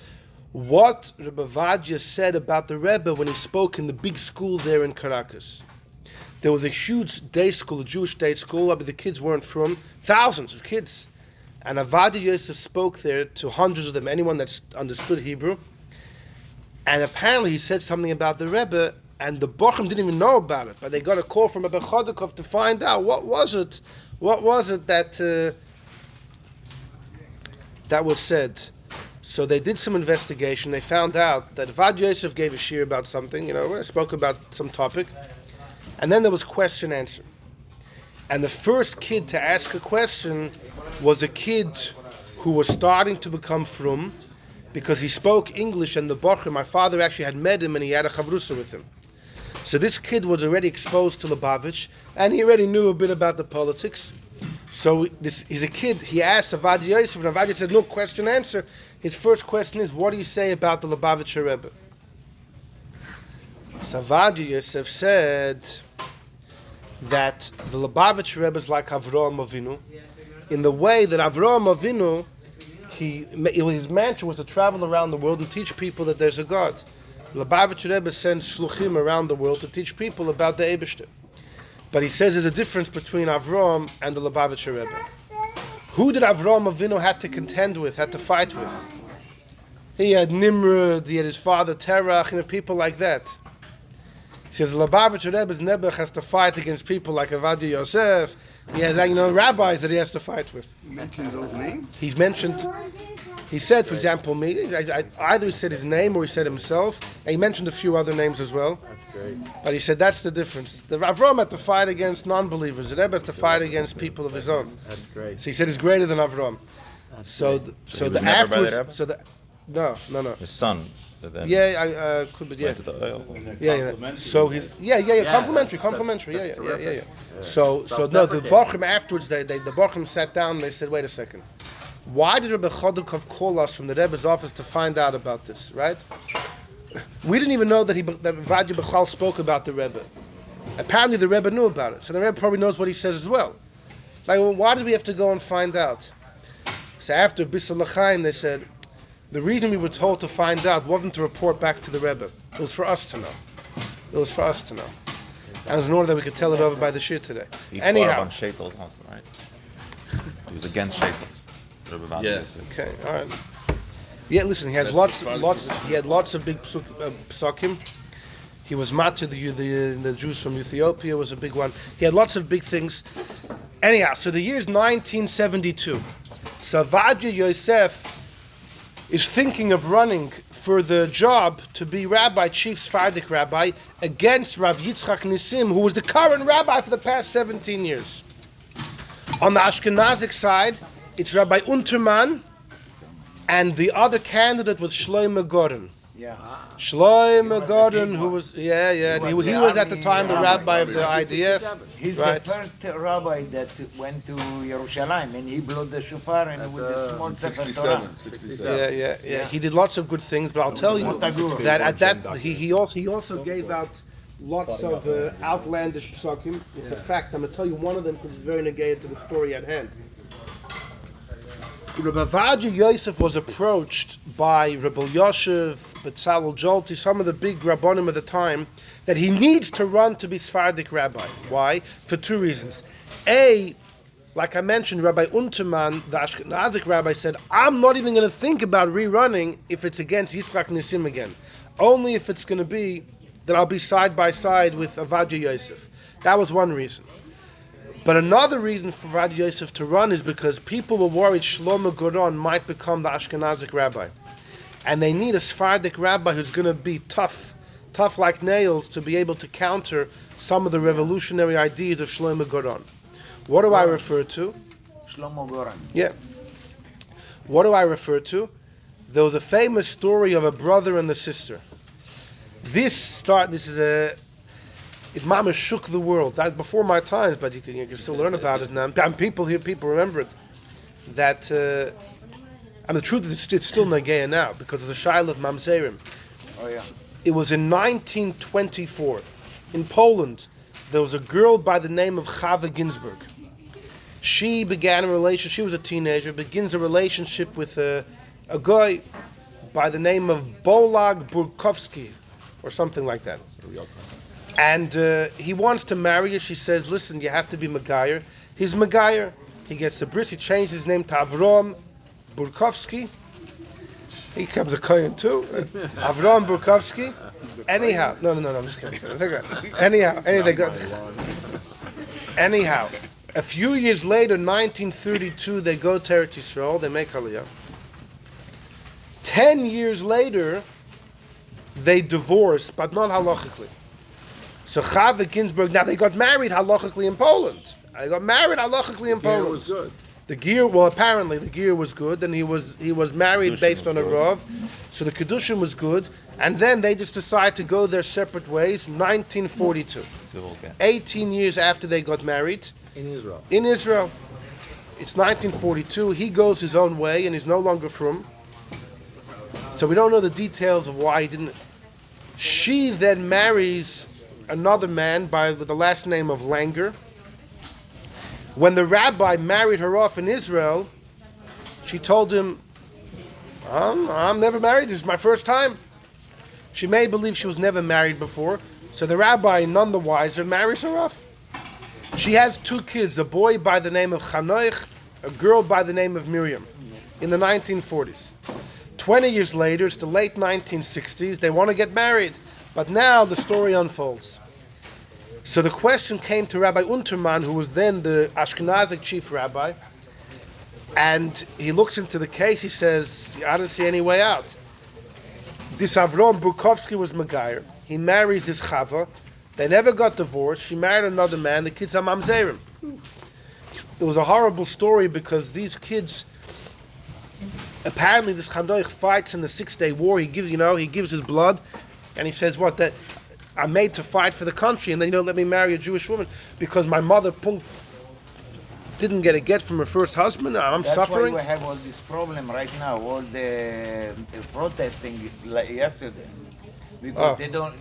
what Rabbi Obadiah said about the Rebbe when he spoke in the big school there in Caracas. There was a huge day school, a Jewish day school, but the kids weren't from, thousands of kids. And Obadiah Yosef spoke there to hundreds of them, anyone that understood Hebrew. And apparently he said something about the Rebbe, and the Bochum didn't even know about it, but they got a call from Rabbi Chodikov to find out what was it that was said. So they did some investigation. They found out that Obadiah Yosef gave a shir about something, spoke about some topic, and then there was question answer. And the first kid to ask a question was a kid who was starting to become frum because he spoke English, and the Bochum, my father actually had met him and he had a chavrusa with him. So this kid was already exposed to Lubavitch, and he already knew a bit about the politics. So he's a kid. He asked Obadiah Yosef, and Obadiah said, "No question answer." His first question is, "What do you say about the Lubavitcher Rebbe?" So Obadiah Yosef said that the Lubavitcher Rebbe is like Avraham Avinu, in the way that Avraham Avinu, his mantra was to travel around the world and teach people that there's a God. The Lubavitcher Rebbe sends shluchim around the world to teach people about the Eibishter. But he says there's a difference between Avraham and the Lubavitcher Rebbe. Who did Avraham Avinu had to contend with, had to fight with? He had Nimrod, he had his father Terach, people like that. He says, Lubavitcher Rebbe's Nebuch has to fight against people like Avadia Yosef. He has, rabbis that he has to fight with. You mentioned those names? He's mentioned, he said, for example, me, either he said his name or he said himself, and he mentioned a few other names as well. That's great. But he said that's the difference. The Avram had to fight against non-believers. The Rebbe has to fight against people of his own. That's great. So he said he's greater than Avram. So he was never by the afterwards, Rebbe? No. His son. But then Yeah, yeah. went to the oil. Yeah. So he's complimentary. Yeah. So no, the Bachrim afterwards, the Bachrim sat down and they said, wait a second, why did Rebbe Chodukov call us from the Rebbe's office to find out about this? Right? We didn't even know that Vadia Bechal spoke about the Rebbe. Apparently the Rebbe knew about it, so the Rebbe probably knows what he says as well. Like, well, why did we have to go and find out? So after Bissel L'chaim, they said, the reason we were told to find out wasn't to report back to the Rebbe. It was for us to know. And it was in order that we could tell it over by the shir today. He Anyhow. fought on Shaitel also, right? He was against Shaitels. Yeah. Okay, all right. Yeah, listen, he has lots. He had lots of big psukim. He was matir the Jews from Ethiopia was a big one. He had lots of big things. Anyhow, so the year is 1972. So Vadia Yosef is thinking of running for the job to be chief Sephardic rabbi, against Rav Yitzchak Nissim, who was the current rabbi for the past 17 years. On the Ashkenazic side, it's Rabbi Unterman, and the other candidate was Shlomo Gordon. Yeah. Shlomo Gordon, who was, he was at the time the rabbi of the IDF. He's right. the first rabbi that went to Yerushalayim, and he blew the shofar and with the small Sefer Torah. 67. Yeah. He did lots of good things, but I'll tell you that at that he also gave out lots of outlandish psukim. It's a fact. I'm going to tell you one of them because it's very negated to the story at hand. Rabbi Vadia Yosef was approached by Rabbi Yoshev, Betzalel Jolti, some of the big rabbonim of the time, that he needs to run to be Sephardic rabbi. Why? For two reasons. A, like I mentioned, Rabbi Unterman, the Ashkenazic rabbi, said, I'm not even going to think about rerunning if it's against Yitzchak Nissim again. Only if it's going to be that I'll be side by side with Vadia Yosef. That was one reason. But another reason for Vadia Yosef to run is because people were worried Shlomo Gordon might become the Ashkenazic rabbi. And they need a Sephardic rabbi who's going to be tough like nails to be able to counter some of the revolutionary ideas of Shlomo Gordon. What do I refer to? Shlomo Goran. Yeah. What do I refer to? There was a famous story of a brother and a sister. It mama shook the world. That before my times, but you can still learn about it now. And people remember it. That the truth is it's still Nageya now because there's a Shaila of Mamzerim. Oh yeah. It was in 1924 in Poland. There was a girl by the name of Chava Ginsburg. She began a relationship. She was a teenager. Begins a relationship with a guy by the name of Bolag Burkowski or something like that. And he wants to marry her. She says, listen, you have to be Megayer. He's Megayer. He gets the bris. He changed his name to Avram Burkowski. He becomes a Kohen too. Avram Burkowski. Anyhow. No, I'm just kidding. Anyhow, a few years later, 1932, they go to Eretz Yisrael. They make Aliyah. 10 years later, they divorce, but not halachically. So Chava Ginsburg, now they got married halachically in Poland. The gear was good. Apparently the gear was good, and he was married Kedushin based on a rov. So the Kedushin was good, and then they just decided to go their separate ways. 1942, 18 years after they got married In Israel. It's 1942. He goes his own way, and he's no longer from. So we don't know the details of why he didn't. She then marries another man with the last name of Langer. When the rabbi married her off in Israel, she told him, I'm never married, this is my first time. She made believe she was never married before, so the rabbi, none the wiser, marries her off. She has 2 kids, a boy by the name of Chanoich a girl by the name of Miriam, in the 1940s. 20 years later, it's the late 1960s, they want to get married. But now the story unfolds. So the question came to Rabbi Unterman, who was then the Ashkenazic chief rabbi, and he looks into the case, he says, I don't see any way out. This Avrom Bukovsky was Megayer. He marries this Chava. They never got divorced. She married another man. The kids are Mamzerim. It was a horrible story because these kids, apparently this Chandoich fights in the 6-day war. He gives his blood, and he says, what, that I'm made to fight for the country, and then you don't let me marry a Jewish woman because my mother didn't get a get from her first husband. I'm suffering. That's why we have all this problem right now, all the protesting like yesterday. Because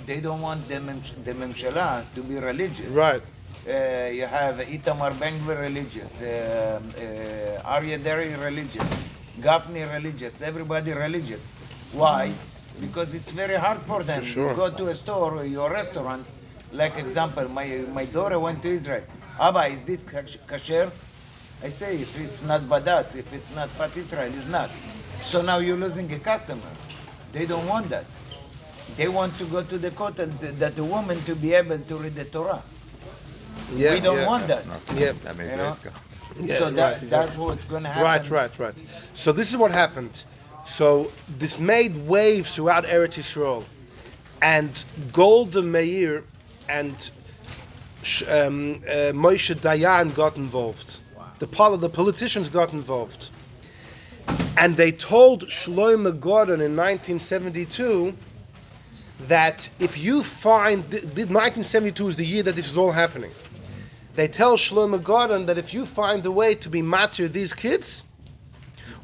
they don't want the Memshala to be religious. Right. You have Itamar Ben-Gvir religious, Aryeh Deri religious, Gafni religious, everybody religious. Why? Because it's very hard for them. Sure. You go to a store or your restaurant, like example, my daughter went to Israel. Abba, is this kasher? I say, if it's not Badat, if it's not Fat Israel, it's not. So now you're losing a customer. They don't want that. They want to go to the kotel, that the woman to be able to read the Torah. Yeah, we don't want that. Yeah. That many You know? days ago. Yeah, So right, that's exactly. what's going to happen. Right. So this is what happened. So this made waves throughout Eretz Yisrael, and Golda Meir and Moshe Dayan got involved. The politicians got involved, and they told Shlomo Gordon in 1972 that if you find 1972 is the year that this is all happening. They tell Shlomo Gordon that if you find a way to be matir these kids,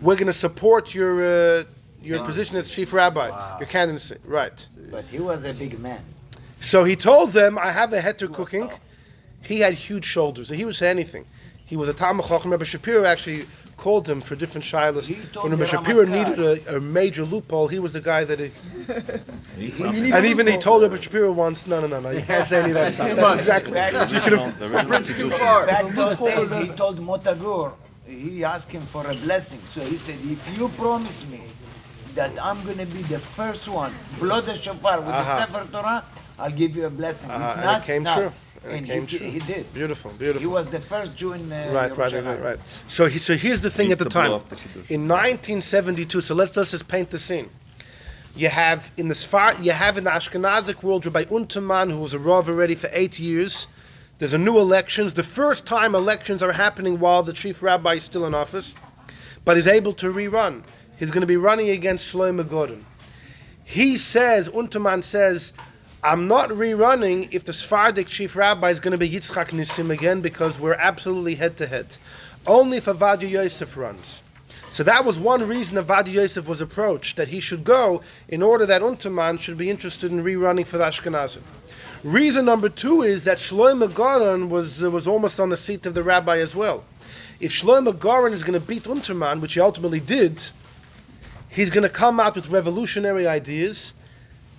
we're going to support your position as chief rabbi, your candidacy. Right. But he was a big man. So he told them, I have a heter cooking. He had huge shoulders. He would say anything. He was a Talmud Chacham. Rabbi Shapiro actually called him for different shilas. When Rabbi Shapiro needed a major loophole, he was the guy that and even he told Rabbi Shapiro once, no, you can't say any of that stuff. That's exactly. You could have Too far. Back those days, he told Motagur, he asked him for a blessing. So he said, if you promise me that I'm going to be the first one, blow the shofar with the Sefer Torah, I'll give you a blessing. If and not, it came not. true. And It came true. He did. Beautiful. He was the first Jew in Right. So here's the thing at the time. In 1972, so let's just paint the scene. You have in the Ashkenazic world Rabbi Unterman, who was a Rav already for 8 years. There's a new elections. The first time elections are happening while the chief rabbi is still in office, but he's able to rerun. He's going to be running against Shlomo Gordon. He says, Unterman says, I'm not rerunning if the Sephardic chief rabbi is going to be Yitzchak Nissim again because we're absolutely head-to-head. Only if Avadia Yosef runs. So that was one reason Avadia Yosef was approached, that he should go in order that Unterman should be interested in rerunning for the Ashkenazim. Reason number two is that Shlomo Goren was almost on the seat of the rabbi as well. If Shlomo Goren is going to beat Unterman, which he ultimately did, he's going to come out with revolutionary ideas.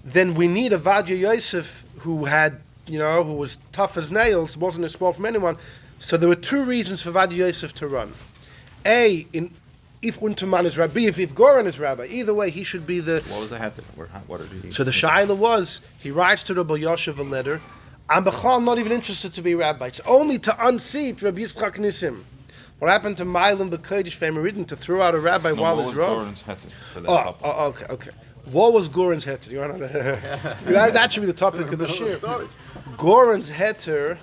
Then we need Avadia Yosef, who was tough as nails, wasn't a sport from anyone. So there were two reasons for Avadia Yosef to run. If Unterman is Rabbi, if Goren is Rabbi, either way, he should be the... What was the heter? What did he... So the shaila was, he writes to Rabbi Yosef a letter, I'm not even interested to be rabbi. It's only to unseat Rabbi Yitzchak Nissim. What happened to Milam B'Kodesh Fame to throw out a rabbi while his Rav? Okay. What was Goren's heter? You want to know? That should be the topic of the shir. Goren's heter.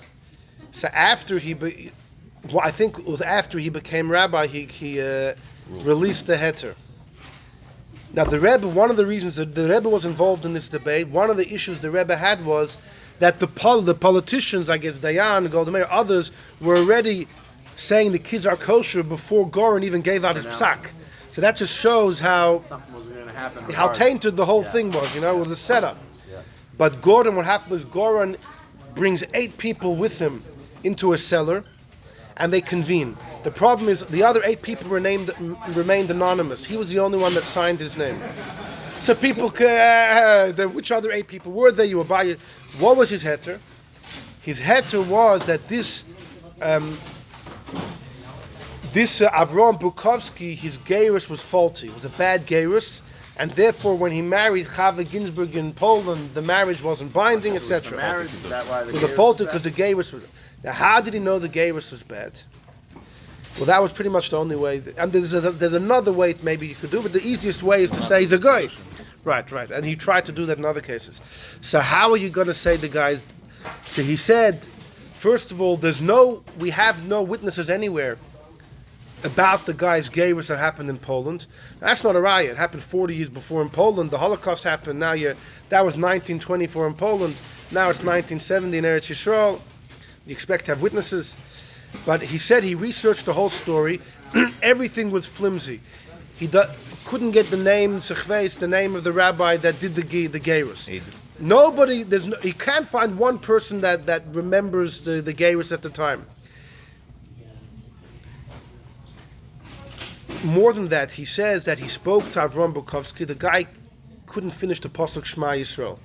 So after I think it was after he became rabbi, he released the heter. Now the Rebbe, one of the reasons that the Rebbe was involved in this debate, one of the issues the Rebbe had was that the politicians, I guess Dayan, Golda Meir, others were already saying the kids are kosher before Goren even gave out his psak. So that just shows how Something was going to happen. how tainted the whole thing was, it was a setup. Yeah. But Gordon, what happened was Goren brings 8 people with him into a cellar, and they convene. The problem is the other 8 people remained anonymous. He was the only one that signed his name. So people, which other 8 people were there? You were by it. What was his heter? His heter was that this Avram Bukovsky, his gerus was faulty. It was a bad gerus, and therefore when he married Chava Ginsburg in Poland, the marriage wasn't binding, etc. Marriage, is that why the It was gerus faulty was because the bad? gerus was. Now, how did he know the gerus was bad? Well, that was pretty much the only way. And there's another way maybe you could do, but the easiest way is to say he's a guy. Right. And he tried to do that in other cases. So how are you going to say the guy's... So he said, first of all, we have no witnesses anywhere about the guy's gerus that happened in Poland. That's not a riot. It happened 40 years before in Poland. The Holocaust happened. That was 1924 in Poland. Now it's 1970 in Eretz Yisrael. You expect to have witnesses. But he said he researched the whole story. Everything was flimsy. He couldn't get the name, the name of the rabbi that did the gerus. Nobody, he can't find one person that remembers the gerus at the time. More than that, he says that he spoke to Avram Bukovsky. The guy couldn't finish the pasuk Shema Yisrael.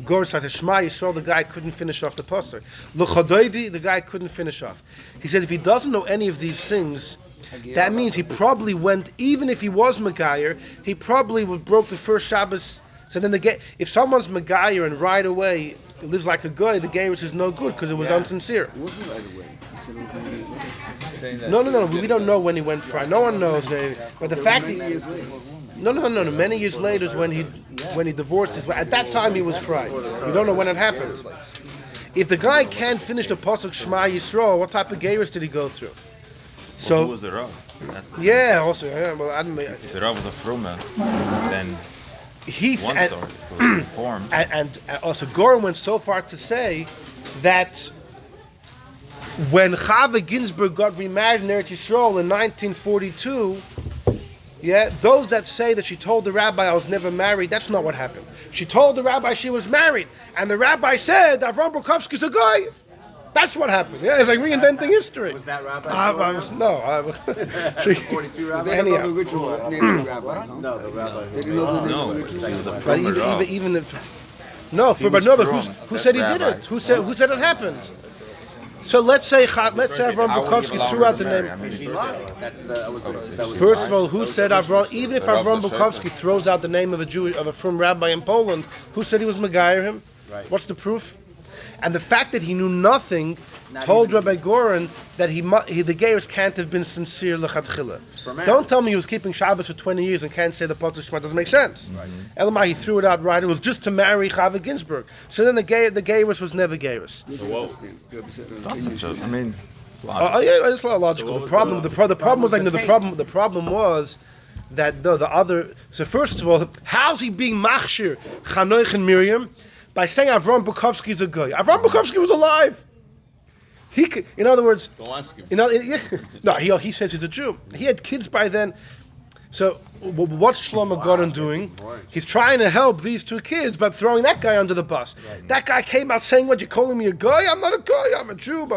Goris says Shema Yisrael. The guy couldn't finish off the pasuk. L'chadoidi, the guy couldn't finish off. He says if he doesn't know any of these things, that means he probably went. Even if he was Megayer, he probably broke the first Shabbos. So then if someone's Megayer and right away lives like a guy, the gerus is no good because it was unsincere. It wasn't right away. He said it was many years later. No. We don't know when he went fry. No one knows anything. But the fact Many years later. No. Many years later is when he divorced his wife. At that time he was fry. We don't know when it happened. If the guy can't finish the pasuk Shema Yisrael, what type of gerus did he go through? So who was the Rav? Well, I don't mean, If the Rav was a Fruma, then he one and, story was informed. and also Goren went so far to say that when Chava Ginsburg got remarried in Eretz Yisrael in 1942, those that say that she told the rabbi I was never married, that's not what happened. She told the rabbi she was married, and the rabbi said Avram Bukovsky's a guy. That's what happened. Yeah, it's like reinventing history. Was that rabbi? No. 42 rabbi? They didn't know the ritual name of the rabbi, no? No, the rabbi. They didn't know the name No, of the it was ritual. a But Fruma Rav. even if but who said he did rabbi. it? Who said it happened? So let's say Avram How would you Bukovsky allow threw her out to the marry? name. I mean, That was First of all, who said Avram? Even if The Rav Avram was Bukovsky throws out the name of a frum rabbi in Poland, who said he was Megayer him? Right. What's the proof? And the fact that he knew nothing told Rabbi Goren that the gerus can't have been sincere lechatchila. Don't tell me he was keeping Shabbos for 20 years and can't say the pasuk Shema. Doesn't make sense. Elamai, he threw it out right. It was just to marry Chava Ginsburg. So then the gerus was never gerus. I mean, It's logical. The problem was the problem was that the other. So first of all, how's he being machshir Chanoich and Miriam by saying Avram Bukovsky is a guy? Avram Bukovsky was alive. He could, in other words, he says he's a Jew. He had kids by then. So what's Shlomo Goren doing? He's trying to help these two kids by throwing that guy under the bus. That guy came out saying, "What, you're calling me a guy? I'm not a guy. I'm a Jew."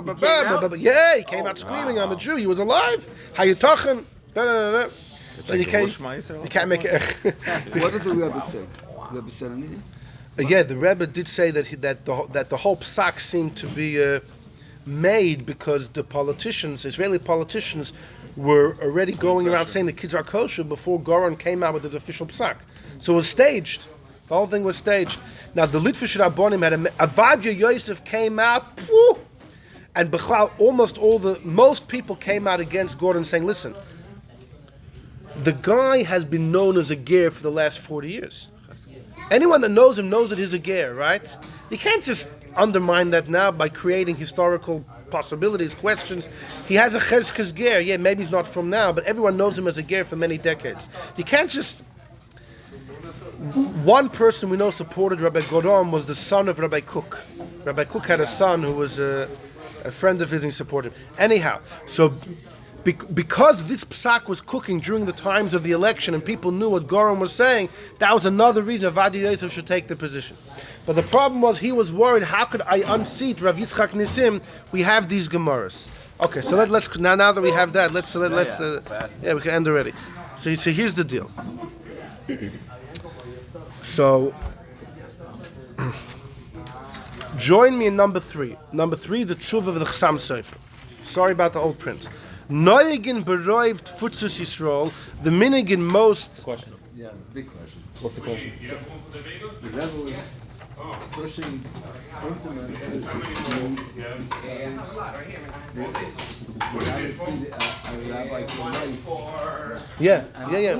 Yeah, he came out screaming, "I'm a Jew." He was alive. How you talking? So you can't make it. What did the Rebbe say? The Rebbe said anything? Yeah, the Rebbe did say that the whole psak seemed to be made because the politicians, Israeli politicians, were already going around saying the kids are kosher before Goren came out with his official psak. So it was staged. The whole thing was staged. Now the Litvish Rabbonim had Avadia Yosef came out, and Bechlal, most people came out against Goren saying, listen, the guy has been known as a ger for the last 40 years. Anyone that knows him knows that he's a ger, right? You can't just undermine that now by creating historical possibilities, questions. He has a chezkes ger. Yeah, maybe he's not from now, but everyone knows him as a ger for many decades. You can't just... One person we know supported Rabbi Goron was the son of Rabbi Cook. Rabbi Cook had a son who was a friend of his and he supported him. Anyhow, so... Because this psak was cooking during the times of the election and people knew what Goren was saying, that was another reason Avadia Yosef should take the position. But the problem was he was worried, how could I unseat Rav Yitzchak Nisim? We have these Gemaras. Okay, so let's now that we have that, we can end already. So here's the deal. So join me in number 3. Number 3 is the tshuva of the Chassam Sofer. Sorry about the old print. Noyegin beroived futzus Yisrael, the minig in most. Question. Yeah, big question. What's the question? The level is pushing ultimate Yeah,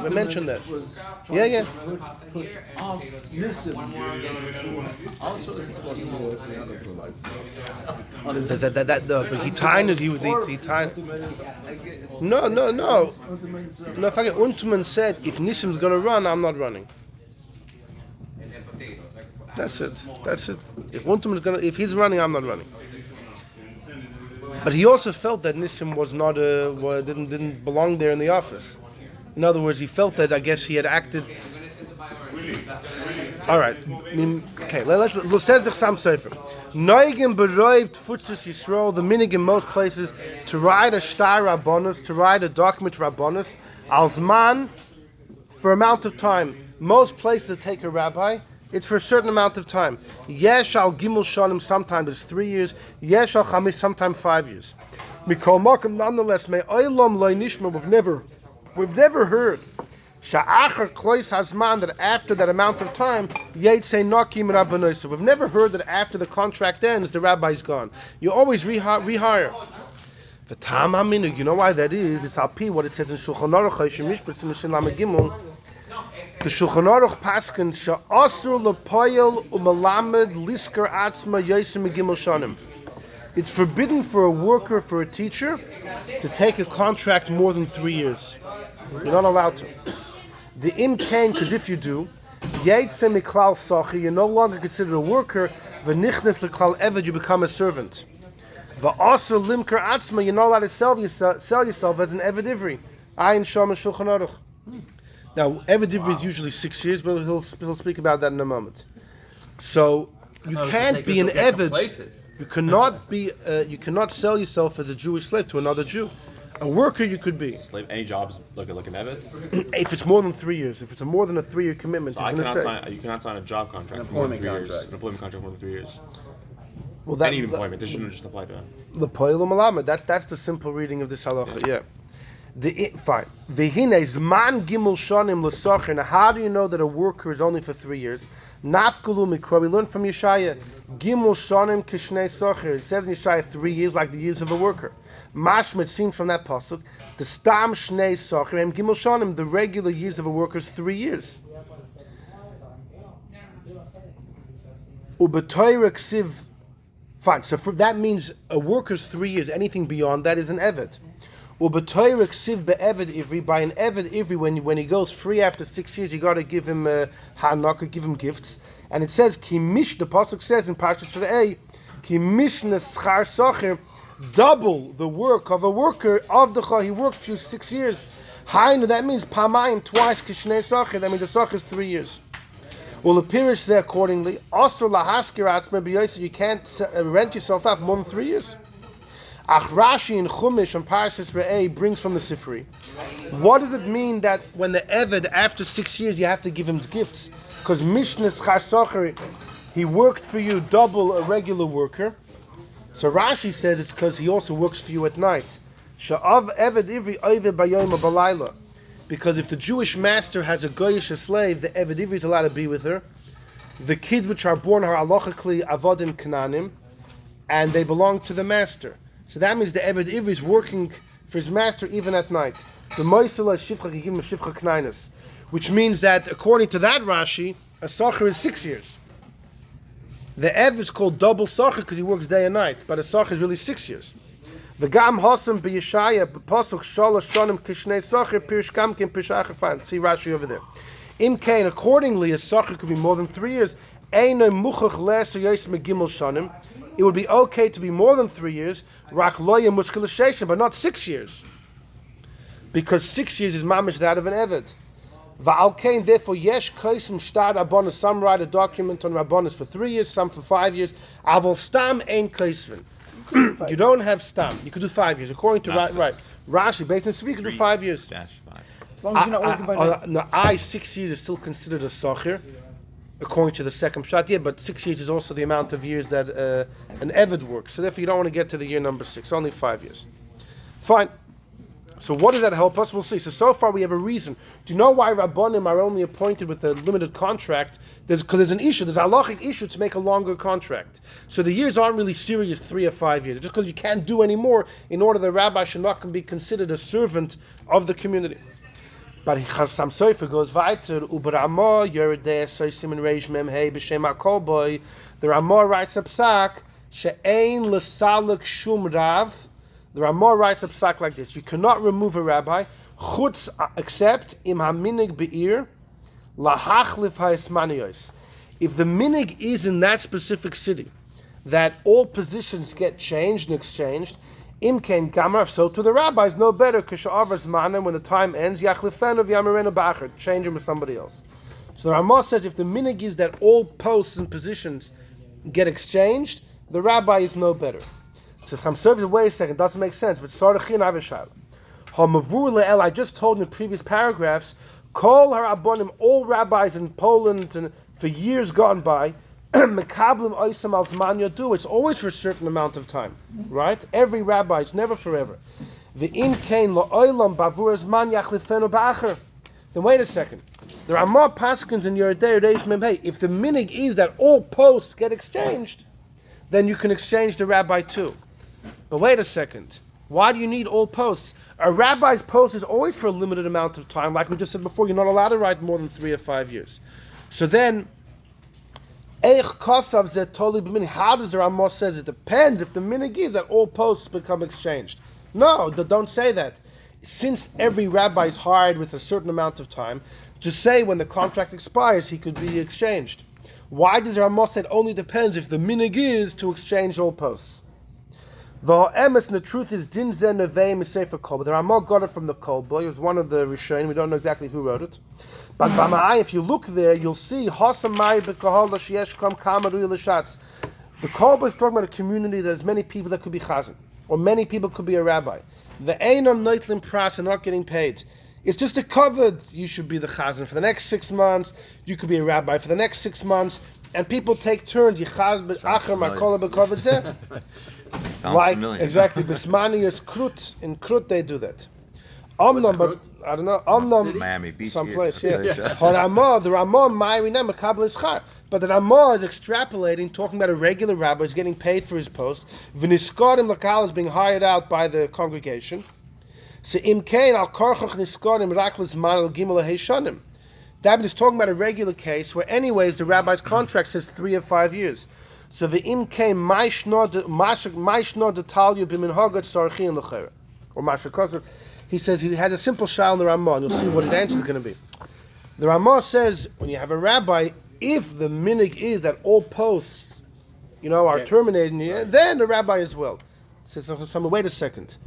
we mentioned that. Yeah. Push off Nissim. Also, But he timed it. He timed. No. No, fucking Unterman said, if Nissim's gonna run, I'm not running. That's it. If he's running, I'm not running. But he also felt that Nissim was not didn't belong there in the office. In other words, he felt that I guess he had acted. All right. Okay. Let's says the Chassam Sofer. Noigim beroived futzus Yisrael, the minig in most places to write a shtar rabbanus, to write a document rabbanus, als man for amount of time. Most places that take a rabbi, it's for a certain amount of time. Yesh al gimel shanim, sometimes it's 3 years. Yesh al chamish, sometimes 5 years. Mikol makom, nonetheless, may olam lo nishma, we've never heard sha'achar klois hazman, that after that amount of time, yeitzei nakim rabbanos. We've never heard that after the contract ends, the rabbi's gone. You always rehire. The tam haminug, you know why that is? It's al pi what it says in Shulchan Aruch Mishpat Mishin Lamed Gimel. The Shulchan Aruch paskins she'asur lepoyel umelamed lisker atzma yosem megimel shanim. It's forbidden for a worker, for a teacher, to take a contract more than 3 years. You're not allowed to. The imkain, because if you do, yeitzeh miklal sachi, you're no longer considered a worker. V'nichnes leklal eved, you become a servant. V'asur limker atzma, you're not allowed to sell yourself as an eved ivri. Ayin shama Shulchan Aruch. Now, eved ivri is usually 6 years, but he'll speak about that in a moment. So you can't be an eved. You cannot sell yourself as a Jewish slave to another Jew. A worker you could be. Slave, any jobs like an eved? If it's more than 3 years, if it's more than a 3-year commitment, So you cannot sign a job contract for more than 3 years. An employment contract for more than 3 years. Well, Any employment, this shouldn't just apply to him. The poil malamed. That's the simple reading of this halacha. Yeah. Fine. Vehine zman gimel shanim l'socher. Now, how do you know that a worker is only for 3 years? Nafkulu mikra. We learn from Yeshaya. Gimel shanim kishnei socher. It says in Yeshaya 3 years, like the years of a worker. Mashmet seems from that pasuk. The stam shnei socher and gimel shanim. The regular years of a worker is 3 years. Ubetoyre ksiv. Fine. So that means a worker's 3 years. Anything beyond that is an eved. By an eved ivri, when he goes free after 6 years, you got to give him hanaka, give him gifts. And it says kimish. The pasuk says in Parashat Re'eh, kimishna schar socher, double the work of a worker of the he worked for you 6 years. Hainu, that means pamayim, twice kishnei socher. That means the socher is 3 years. Well, the pirish there accordingly. Also lahaskir atzma b'yosef, you can't rent yourself out for more than 3 years. Ach Rashi in Chumash on Parashas Re'eh brings from the Sifri. What does it mean that when the Eved, after 6 years, you have to give him gifts? Because Mishnas Chasocher, he worked for you double a regular worker. So Rashi says it's because he also works for you at night. Sha'av Eved Ivri Oived Bayom Balayla. Because if the Jewish master has a Goyish slave, the Eved Ivri is allowed to be with her. The kids which are born are halachically Avodim Kananim, and they belong to the master. So that means the Eved Ivri is working for his master even at night. The Moisela Shivcha can give him Shivcha Knainas, which means that according to that Rashi, a Sacher is 6 years. The Ev is called double Sacher because he works day and night, but a Sacher is really 6 years. The Gam Hasam B'Yeshaya Pasuk Shalosh Shonim Kishnei Sacher Pirish Gamkin Pirish Achafan. See Rashi over there. Imkain, accordingly, a Sacher could be more than 3 years. Eino Muchach Leser Yosem Gimel Shonim. It would be okay to be more than 3 years, rak loya muskilashation, but not 6 years. Because 6 years is mamish that of an eved. Va'alkein, therefore, yesh kaisim shtar rabbanis. Some write a document on rabbanis for 3 years, some for 5 years. Aval stam ein kaisvin. You don't have stam. You could do 5 years. According to Rashi, based on Svi, you could do 5 years. As long as you're not working by night. 6 years is still considered a socher. According to the second shot, yeah, but 6 years is also the amount of years that an Eved works. So therefore, you don't want to get to the year number 6, only 5 years. Fine. So what does that help us? We'll see. So far we have a reason. Do you know why Rabbanim are only appointed with a limited contract? Because there's an issue. There's a halachic issue to make a longer contract. So the years aren't really serious, 3 or 5 years. Just because you can't do any more in order the rabbi should not be considered a servant of the community. But Chassam Sofer goes weiter. Uberama Yerideh Soisim Reish Mem Hey B'Shem HaKolboy. The Ramah writes a psak she'ein l'saluk shum rav. The Ramah writes a psak like this: you cannot remove a rabbi, chutz except im haminig be'ir lahachlif ha'esmaniyos. If the minig is in that specific city, that all positions get changed and exchanged, im ken gamar, so to the rabbis no better k'sha'avas manim, when the time ends, yachlifenu v'yamarenu ba'achar, change him with somebody else. So the Ramah says if the minig is that all posts and positions get exchanged, the rabbi is no better. So some service, wait a second, doesn't make sense. I just told in the previous paragraphs, Kol harabonim, all rabbis in Poland and for years gone by, mekablim oisam al zman yodu, it's always for a certain amount of time, right? Every rabbi, it's never forever. Ve'im kein lo'olam bavur zman yachlifenu ba'acher. Then wait a second. There are more paskins in your day, if the minig is that all posts get exchanged, then you can exchange the rabbi too. But wait a second. Why do you need all posts? A rabbi's post is always for a limited amount of time. Like we just said before, you're not allowed to write more than 3 or 5 years. So then, how does the Ramah says it depends if the minig is that all posts become exchanged? No, don't say that. Since every rabbi is hired with a certain amount of time, just say when the contract expires, he could be exchanged. Why does the Ramah say it only depends if the minig is to exchange all posts? The emes, and the truth is, din zeh neveim is sefer kol. But the Ramah got it from the Kolboy. It was one of the Rishonim. We don't know exactly who wrote it. But b'ma'ai, if you look there, you'll see hasamai b'kahol sheyesh kam kamaru l'shatz. The Kolboy is talking about a community that has many people that could be chazan, or many people could be a rabbi. The einam noitlim pras and not getting paid. It's just a covered. You should be the chazan for the next 6 months. You could be a rabbi for the next 6 months, and people take turns. Yichaz b'acher markola b'kovet zeh. Like familiar. Exactly, Bismani is Krut. In Krut they do that. But I don't know. Miami Beach, someplace. Yeah. The Ramah, Ma'iri Nema Kabel is Char. But the Ramah is extrapolating, talking about a regular rabbi is getting paid for his post. V'niskarim Lakal is being hired out by the congregation. So Imkein al Karchach Niskarim Raklis Manal Gimel Heishanim. That is talking about a regular case where, anyways, the rabbi's contract says 3 or 5 years. So the imkein maishno detalyu b'minhagat sarchin l'chera, or mashakasav. He says he has a simple shal in the Ramah, and you'll see what his answer is going to be. The Ramah says when you have a rabbi, if the minig is that all posts, are terminated, then the rabbi as well. Says someone, wait a second.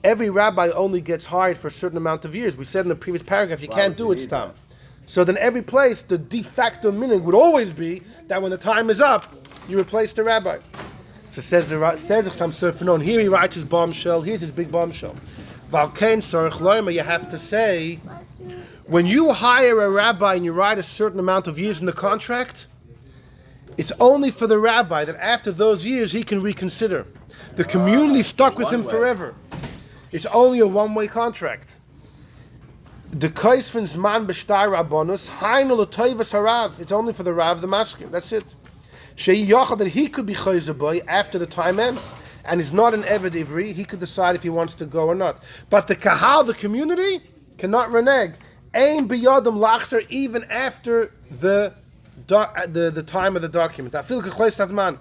Every rabbi only gets hired for a certain amount of years. We said in the previous paragraph you can't do it stam. So then every place the de facto minig would always be that when the time is up, you replace the rabbi. So says Chassam Sofer, here he writes his bombshell, here's his big bombshell. Valkein Sarach Loima, you have to say, when you hire a rabbi and you write a certain amount of years in the contract, it's only for the rabbi that after those years he can reconsider. The community stuck with him forever. It's only a one-way contract. The kaisvins man b'shtar rabonus hainu l'toivas harav. It's only for the rav, the masker. That's it. That he could be chayzer boy after the time ends, and is not an eved ivri. He could decide if he wants to go or not. But the kahal, the community, cannot renege. Ain biyadam lachser even after the time of the document. Afil kechleis hazman.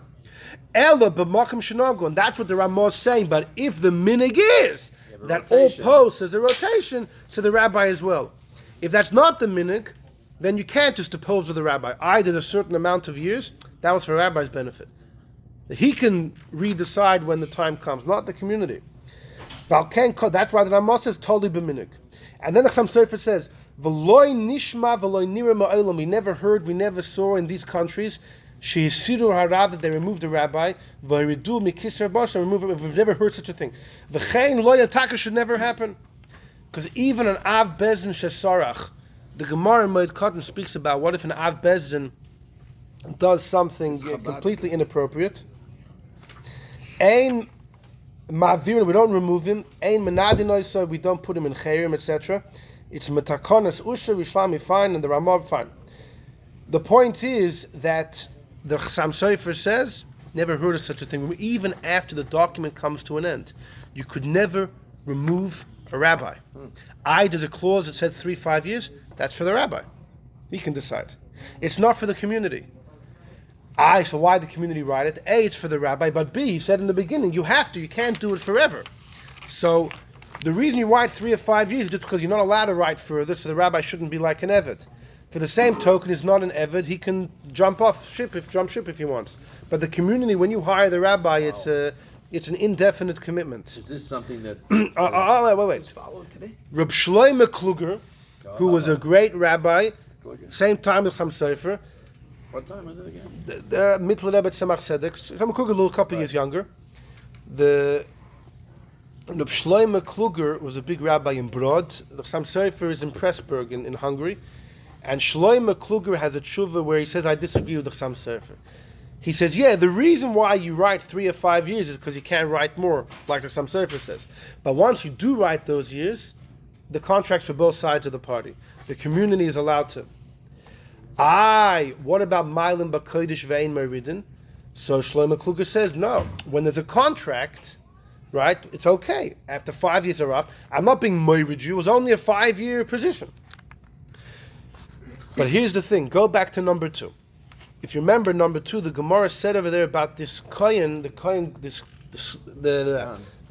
Ela b'makom shenagu, and that's what the Ramah is saying. But if the minig is that all posts as a rotation, so the rabbi as well. If that's not the minig, then you can't just oppose with the rabbi. There's a certain amount of years. That was for the rabbi's benefit. He can redecide when the time comes, not the community. That's why the Ramah says totally b'minig. And then the Chassam Sofer says, "V'loy nishma v'loy nira ma'olam." We never heard, we never saw in these countries. Sheisiru harav, that they removed the rabbi. V'ridu mikisar basha, we've never heard such a thing. V'chein loy ataka should never happen, because even an av bezin shesarach, the Gemara in Moed Katan speaks about what if an av bezin does something completely inappropriate. Ein Ma'avirin, we don't remove him. Ein menadinoisa, we don't put him in chayrim, etc. It's metakonas usha, Rishlami fine, and the Ramav fine. The point is that the Chassam Sofer says, never heard of such a thing. Even after the document comes to an end, you could never remove a rabbi. There's a clause that said 3-5 years. That's for the rabbi. He can decide. It's not for the community. So why the community write it? A, it's for the rabbi, but B, he said in the beginning, you can't do it forever. So the reason you write 3 or 5 years is just because you're not allowed to write further, so the rabbi shouldn't be like an eved. For the same token, he's not an eved, he can jump ship if he wants. But the community, when you hire the rabbi, it's an indefinite commitment. Is this something that... wait. Reb Shlomo Kluger, who was a great rabbi, same time as Chassam Sofer. What time is it again? The Mittler Rebbe Tzemach Tzedek. Chassam Kluger, a little couple years younger. The Reb Shlomo Kluger was a big rabbi in Brod. The Chassam Sofer is in Pressburg in Hungary. And Shlomo Kluger has a tshuva where he says, I disagree with the Chassam Sofer. He says, the reason why you write 3 or 5 years is because you can't write more, like the Chassam Sofer says. But once you do write those years, the contract's for both sides of the party. The community is allowed to. What about Mailim B'Kodesh Ve'ein Meridin? So Shlomo Kluger says, no. When there's a contract, right, it's okay. After 5 years are up, I'm not being moirid you, it was only a 5-year position. But here's the thing, go back to number 2. If you remember number 2, the Gemara said over there about this Kohen, the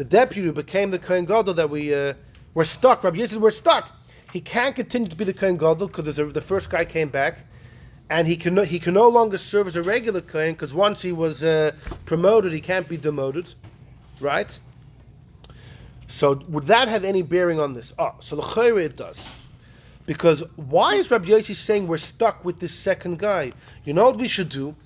deputy who became the Kohen Gadol that we're stuck. Rabbi says we're stuck. He can't continue to be the Kohen Gadol because the first guy came back, and he can no longer serve as a regular Kohen because once he was promoted, he can't be demoted, right? So would that have any bearing on this? So the Chayre it does. Because why is Rabbi Yossi saying we're stuck with this second guy? You know what we should do?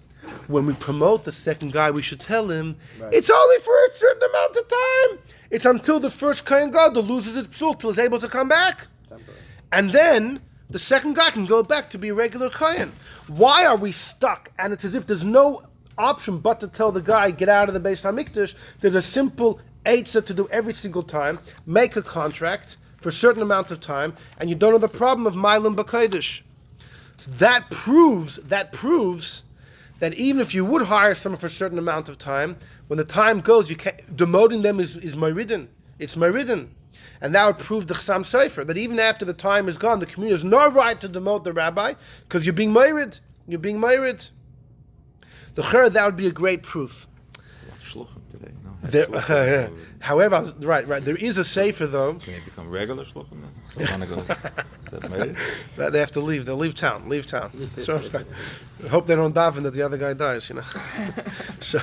When we promote the second guy, we should tell him, it's only for a certain amount of time. It's until the first Kohen Gadol loses his psul till he's able to come back. And then the second guy can go back to be a regular Kohen. Why are we stuck? And it's as if there's no option but to tell the guy, get out of the Beis HaMikdash. There's a simple eitzah to do every single time. Make a contract for a certain amount of time, and you don't have the problem of Mailim B'Kodesh. So that proves that even if you would hire someone for a certain amount of time, when the time goes, demoting them is Meridin. It's Meridin. And that would prove the Chassam Sofer, that even after the time is gone, the community has no right to demote the rabbi, because you're being Merid. You're being Merid. The Chayre, that would be a great proof. However, right, there is a sefer though. Can you become regular shluchim then? Is that married? That they have to leave. They'll leave town. So, I hope they don't daven that the other guy dies. So,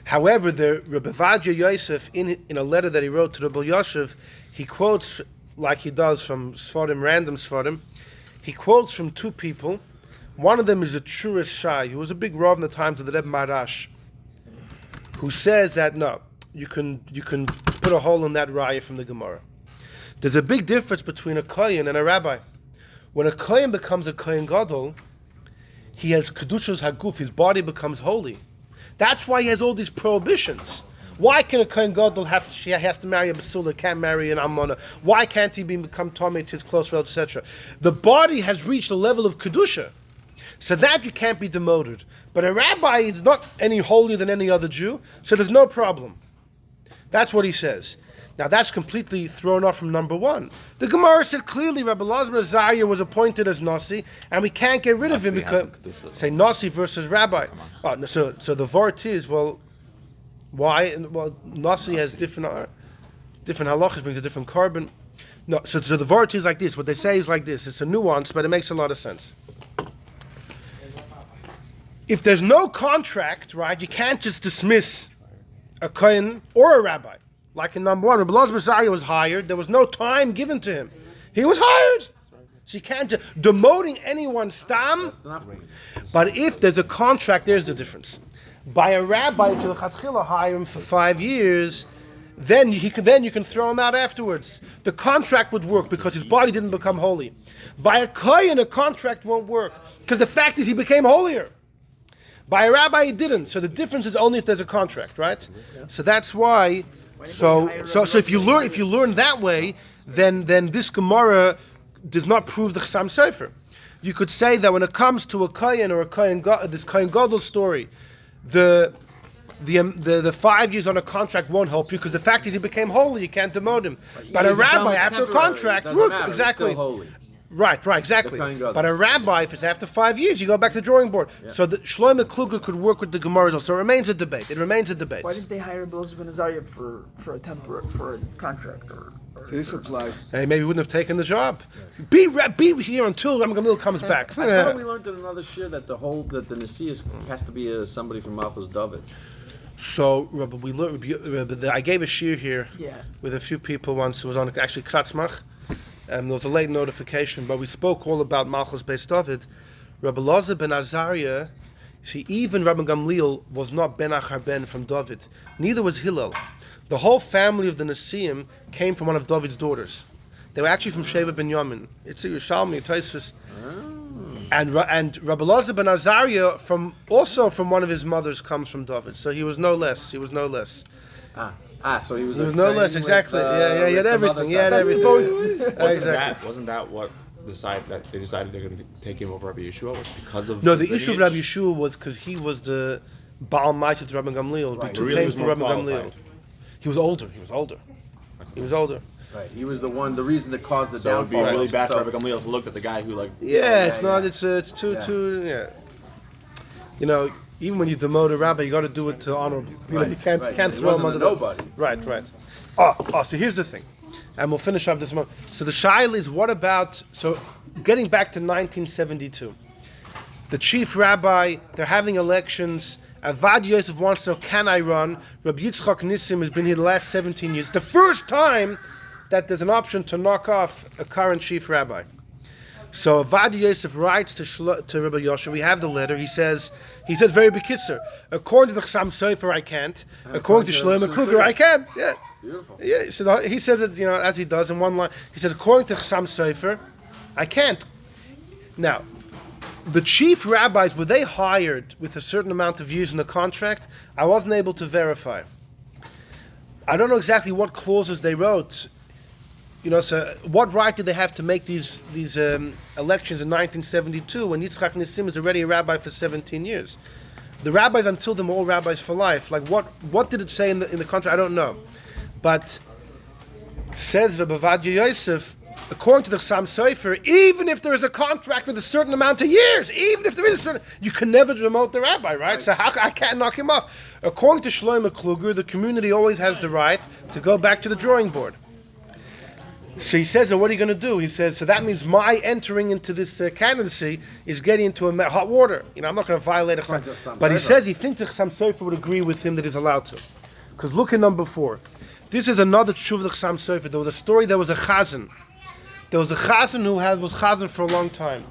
however, the Rabbi Vadya Yosef in a letter that he wrote to Rabbi Yosef, he quotes like he does from Sfarim, random Sfarim. He quotes from 2 people. One of them is a Tzuras Shai, who was a big rav in the times of the Rebbe Marash, who says that no, you can put a hole in that raya from the Gemara. There's a big difference between a kohen and a rabbi. When a kohen becomes a kohen gadol, he has kedushas haguf, his body becomes holy. That's why he has all these prohibitions. Why can a kohen gadol he has to marry a basula, can't marry an amona? Why can't he become tomei to his close relative, etc.? The body has reached a level of kedusha, so that you can't be demoted. But a rabbi is not any holier than any other Jew, so there's no problem. That's what he says. Now that's completely thrown off from number 1. The Gemara said clearly Rabbi Elazar Azariah was appointed as Nasi, and we can't get rid of him because say Nasi versus Rabbi. So the vort is, well, why? Well, Nasi has different halachas, brings a different carbon. No, so the vort is like this. What they say is like this. It's a nuance, but it makes a lot of sense. If there's no contract, right, you can't just dismiss a kohen or a rabbi. Like in number 1, Rabbi Elazar Azariah was hired. There was no time given to him. He was hired. So you can't just demoting anyone stam. But if there's a contract, there's the difference. By a rabbi, if you hire him for 5 years, then you can throw him out afterwards. The contract would work because his body didn't become holy. By a kohen, a contract won't work because the fact is he became holier. By a rabbi, it didn't. So the difference is only if there's a contract, right? Yeah. So that's why So if you learn that way, then this Gemara does not prove the Chassam Sofer. You could say that when it comes to a Kohen or this Kohen Gadol story, the 5 years on a contract won't help you because the fact is he became holy, you can't demote him. But a rabbi after a contract, exactly. Right, exactly. But a rabbi, if it's after 5 years, you go back to the drawing board. Yeah. So the Shlomo Kluger could work with the Gemara. So it remains a debate. Why didn't they hire Bill Ben Azariah for a contract or so this applies. Hey, maybe he wouldn't have taken the job. Be here until Rabbi Gamliel comes back. I thought we learned in another shir that the Nesius has to be somebody from Malchus David. So, Rabbi, I gave a shir here with a few people once. It was on actually Kratzmach. There was a late notification, but we spoke all about Malchus Beis David. Rabbi Elazar ben Azariah, see, even Rabbi Gamliel was not Ben Achar Ben from David. Neither was Hillel. The whole family of the Nesiim came from one of David's daughters. They were actually from Sheva ben Yamin. It's a Yerushalmi, Tosfos. And Rabbi Elazar ben Azariah, also from one of his mothers, comes from David. So he was no less. So he was no less, exactly. He had everything. He had everything. Wasn't that what they decided they're going to take him over Rabbi Yeshua? Was because of the issue of Rabbi Yeshua was because he was the Baal Ma'aseh to Rabbi Gamliel. Right. He came from Rabbi Gamliel. He was older. Right. He was the reason that caused the downfall. So it'd be really bad for Rabbi Gamliel to look at the guy who It's too. You know. Even when you demote a rabbi, you got to do it to honorable. You can't throw him under nobody. Right. Oh, so here's the thing, and we'll finish up this one. So the shaila is, what about? So getting back to 1972, the chief rabbi, they're having elections. Avad Yosef wants to know, can I run? Rabbi Yitzchak Nissim has been here the last 17 years. The first time that there's an option to knock off a current chief rabbi. So Avad Yosef writes to Rabbi Yosef. We have the letter. He says very bekitzer. According to the Chassam Sofer, I can't. According to Shlomo Kluger, I can. Yeah. Beautiful. Yeah. So he says it, as he does in one line. He said, according to Chassam Sofer, I can't. Now, the chief rabbis, were they hired with a certain amount of years in the contract? I wasn't able to verify. I don't know exactly what clauses they wrote. So what right did they have to make these elections in 1972 when Yitzchak Nissim is already a rabbi for 17 years? The rabbis until them were all rabbis for life. Like what did it say in the contract? I don't know. But says Rabbi Ovadia Yosef, according to the Chassam Sofer, even if there is a contract with a certain amount of years, you can never demote the rabbi, right? So I can't knock him off. According to Shlomo Kluger, the community always has the right to go back to the drawing board. So he says, what are you going to do? He says, so that means my entering into this candidacy is getting into hot water. I'm not going to violate a Chassam. But he says he thinks the Chassam Sofer would agree with him that he's allowed to. Because look at number 4. This is another tshuva of the Chassam Sofer. There was a story, there was a chazan. There was a chazan who was chazan for a long time.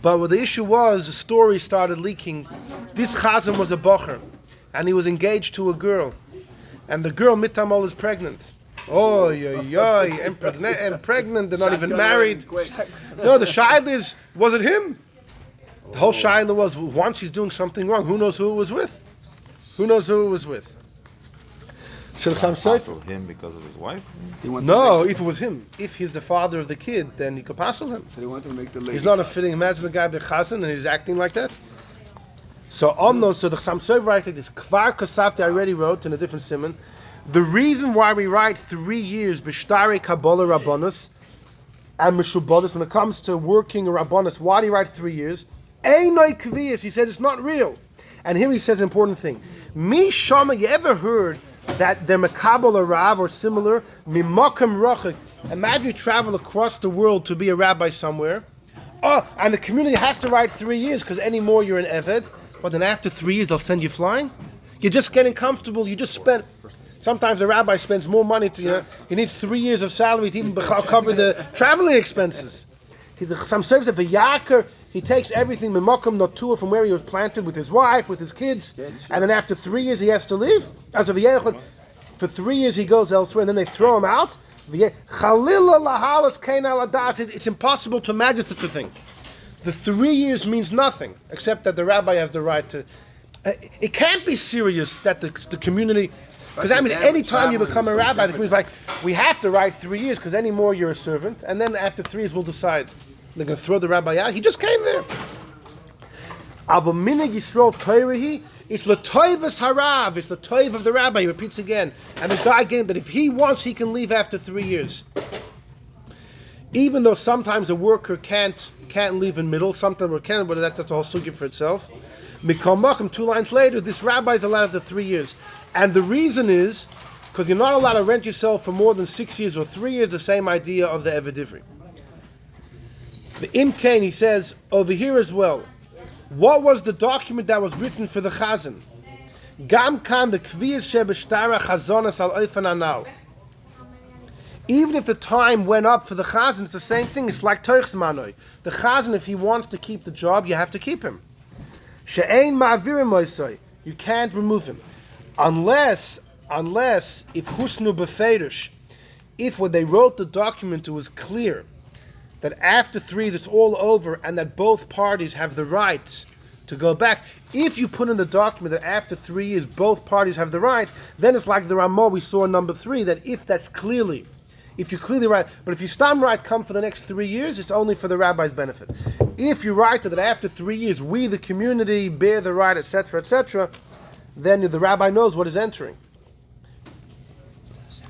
But what the issue was, the story started leaking. This chazan was a bocher, and he was engaged to a girl. And the girl, mitamol, is pregnant. And pregnant, they're not even married. No, the shaila is, was it him? The whole shaila was, once he's doing something wrong, who knows who it was with? So the Chassam Sofer, him because of his wife? No, if it was him, if he's the father of the kid, then he could passel him. So they want to make the lady. He's not a fitting. Imagine the guy being chazan and he's acting like that. So so the Chassam Sofer writes like this. Kvar Kasavti, I already wrote in a different simon. The reason why we write 3 years b'shtari Kabbalah Rabbanus and Meshubadas when it comes to working a Rabbanus, why do you write 3 years? Einoi Kviyas, he said it's not real. And here he says an important thing. Mi Shama, you ever heard that they're Mekabel or Rav or similar? Mimakam Rachik. Imagine you travel across the world to be a rabbi somewhere. And the community has to write 3 years because any more you're an Eved. But then after 3 years they'll send you flying? You're just getting comfortable. You just spent... Sometimes the rabbi spends more money he needs 3 years of salary to even cover the traveling expenses. Some serves of a yaker, he takes everything mimakum notua from where he was planted with his wife, with his kids, and then after 3 years he has to leave. As of for 3 years he goes elsewhere, and then they throw him out. It's impossible to imagine such a thing. The 3 years means nothing, except that the rabbi has the right to... It can't be serious that the community... Because I mean, any time you become a rabbi, the community's like, we have to write 3 years because any more you're a servant, and then after 3 years we'll decide. They're going to throw the rabbi out. He just came there. Avo minig Yisrael Toirahi, it's the toivas harav, it's the toiv of the rabbi. He repeats again, and the guy getting that if he wants, he can leave after 3 years. Even though sometimes a worker can't leave in middle, sometimes we can, but that's a whole sugya for itself. Mikol Makom, 2 lines later, this rabbi is allowed after 3 years, and the reason is because you're not allowed to rent yourself for more than 6 years or 3 years. The same idea of the Eved Ivri. The Imkain, he says over here as well. What was the document that was written for the Chazan? Gam kan the kviyas shebeshtara chazonas al oifen anal. Even if the time went up for the Chazan, it's the same thing. It's like Toichs Manoi. The Chazan, if he wants to keep the job, you have to keep him. She'ein ma'avirim moisoi. You can't remove him. Unless if husnu beferish, if when they wrote the document it was clear that after 3 years it's all over and that both parties have the right to go back. If you put in the document that after 3 years both parties have the right, then it's like the Ramah we saw in number 3, that if you clearly write, but if you stam right come for the next 3 years, it's only for the rabbi's benefit. If you write that after 3 years we, the community, bear the right, etc., then the rabbi knows what is entering.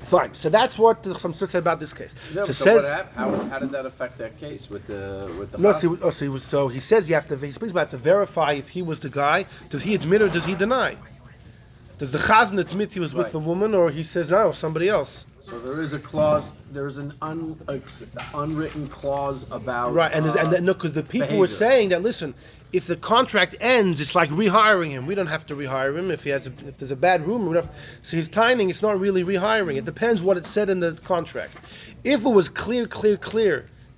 Fine. So that's what the Chasam said about this case. No, so so says, how did that affect that case with the? No, so he says he speaks about to verify if he was the guy. Does he admit or does he deny? Does the Chazan admit he was with the woman, or he says no, somebody else? So there is a clause. There is an unwritten clause about because the people were saying that listen, if the contract ends, it's like rehiring him. We don't have to rehire him if there's a bad rumor. We don't have, so he's timing. It's not really rehiring. It depends what it said in the contract. If it was clear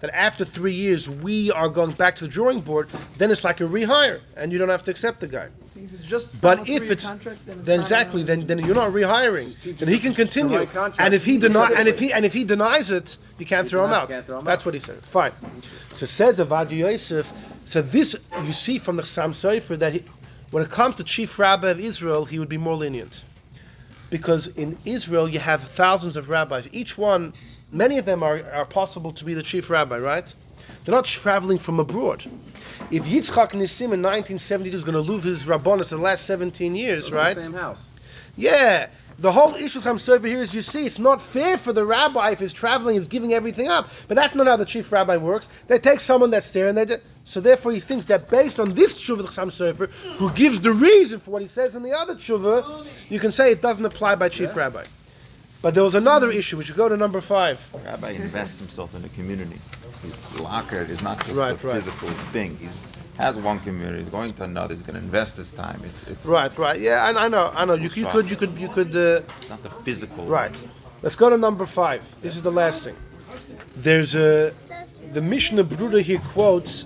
that after 3 years we are going back to the drawing board, then it's like a rehire, and you don't have to accept the guy. If it's just but if it's contract, then exactly then you're not rehiring. Then he can continue. And if he denies it, you can't throw him out. That's what he said. Fine. So says Avad Yosef. So this you see from the Chasam Sofer that when it comes to chief rabbi of Israel, he would be more lenient, because in Israel you have thousands of rabbis. Each one, many of them are possible to be the chief rabbi, right? They're not traveling from abroad. If Yitzchak Nissim in 1972 is going to lose his rabbonos in the last 17 years, right? Same house. Yeah. The whole issue of Chasam Sofer here is, you see, it's not fair for the rabbi if he's traveling, he's giving everything up. But that's not how the chief rabbi works. They take someone that's there, and so therefore he thinks that based on this tshuva of Chasam Sofer, who gives the reason for what he says in the other tshuva, you can say it doesn't apply by chief rabbi. But there was another issue. We should go to number 5. The rabbi invests himself in the community. His locker is not just a physical thing. He has one community. He's going to another. He's going to invest his time. It's right. Yeah, I know. You could. Not the physical. Right. Let's go to number 5. This is the last thing. There's the Mishnah Bruder here quotes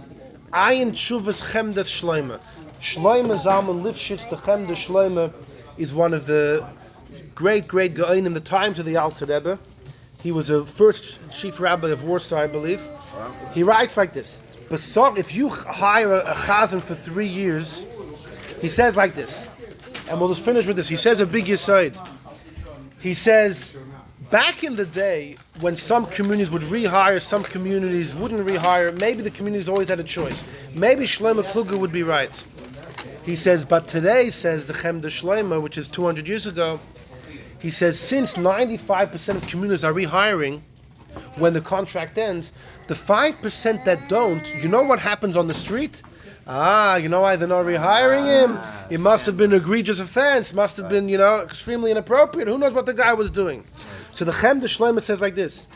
Ayin Tshuvas Chemdas Shloima. Shloima Zalman Lifshitz the Chemdas Shloima is one of the great Gaonim in the times of the Alter Rebbe. He was the first chief rabbi of Warsaw, I believe. He writes like this: if you hire a chazan for 3 years, he says like this, and we'll just finish with this. He says a big yesod. He says, back in the day, when some communities would rehire, some communities wouldn't rehire, maybe the communities always had a choice. Maybe Shlomo Kluger would be right. He says, but today, says the Chemda Shlomo, which is 200 years ago, he says, since 95% of communities are rehiring, when the contract ends, the 5% that don't, you know what happens on the street? You know why they're not rehiring him? It must have been an egregious offense, must have been, extremely inappropriate. Who knows what the guy was doing? So the Chemda Shlomo says like this: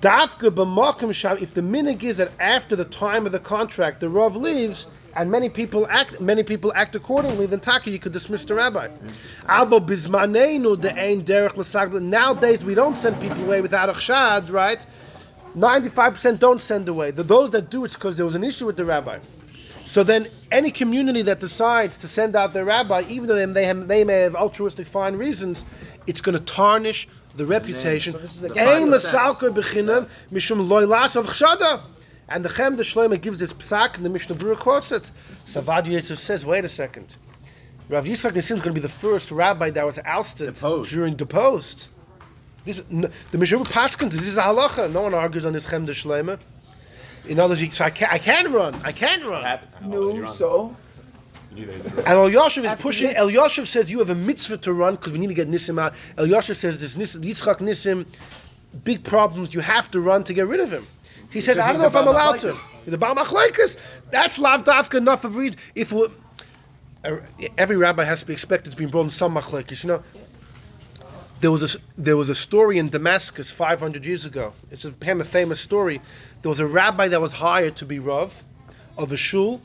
Dafka b'makom sham, if the minig is that after the time of the contract, the Rav leaves, and many people act accordingly, then Taki, you could dismiss the rabbi. Nowadays we don't send people away without a chshad, right? 95% don't send away. Those that do, it's because there was an issue with the rabbi. So then any community that decides to send out their rabbi, even though they may have altruistic fine reasons, it's going to tarnish the reputation. So this is and the Chemda Shlomo gives this psak, and the Mishnah Berurah quotes it. Savad Yosef says, wait a second. Rav Yitzchak Nissim is going to be the first rabbi that was ousted deposed. This the Mishra Paskins. This is a halacha. No one argues on this Chem de Shleima. In other words, I can't run. I can't run. No, so. And El Yashiv is pushing. El Yashiv says you have a mitzvah to run because we need to get Nissim out. El Yashiv says this Yitzchak Nissim, big problems. You have to run to get rid of him. He says I don't know if I'm allowed to. The Baal Machlekes. That's lav dafka enough of read. If every rabbi has to be expected to be brought in some machlekes. You know, there was a story in Damascus 500 years ago. It's a famous story. There was a rabbi that was hired to be rav of a shul.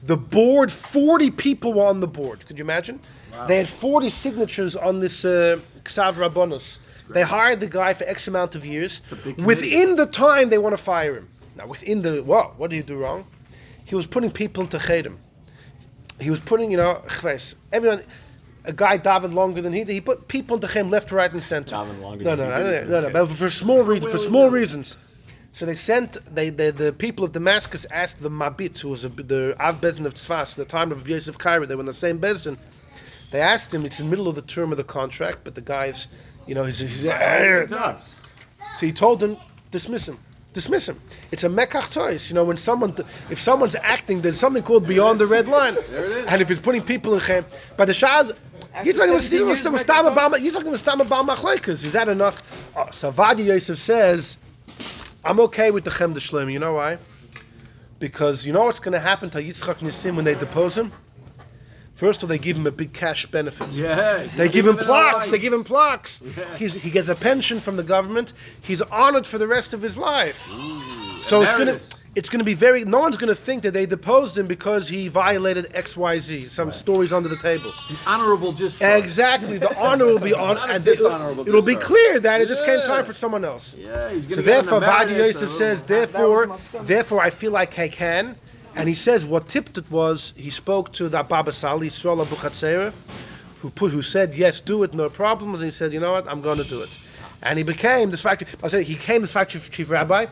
The board, 40 people were on the board. Could you imagine? Wow. They had 40 signatures on this Ksav Rabbanus. They hired the guy for X amount of years. Within the time, they want to fire him. Now, what did he do wrong? He was putting people into chedim. He was putting, everyone, a guy davened longer than he did. He put people into chedim left, right, and center. No, but for small reasons. So they sent, the people of Damascus asked the Mabit, who was the Av Bezdin of Tzfas, the time of Yosef Cairo, they were in the same Bezdin. They asked him, it's in the middle of the term of the contract, but the guy's, he's so he told them, dismiss him. It's a mekach tois. If someone's acting, there's something called beyond the red line. And if he's putting people in chem, but the Shaz, he's talking about machlekes. Is that enough? Savadi Yosef says, I'm okay with the Chem de Shleim. You know why? Because you know what's going to happen to Yitzchak Nissim when they depose him? First of all, they give him a big cash benefit. Yeah, they give him plaques. Yeah. He gets a pension from the government. He's honored for the rest of his life. So it's going to be no one's going to think that they deposed him because he violated XYZ. Some stories under the table. It's an honorable discharge. Exactly. The honor will be on, and it'll be clear that it just came time for someone else. Yeah, he's so therefore, Vadi Yosef says, therefore, I feel like I can. And he says what tipped it was, he spoke to the Baba Sali, Yisrael Abu Chatzera, who said, yes, do it, no problems. And he said, you know what, I'm going to do it. And he became this factory chief rabbi.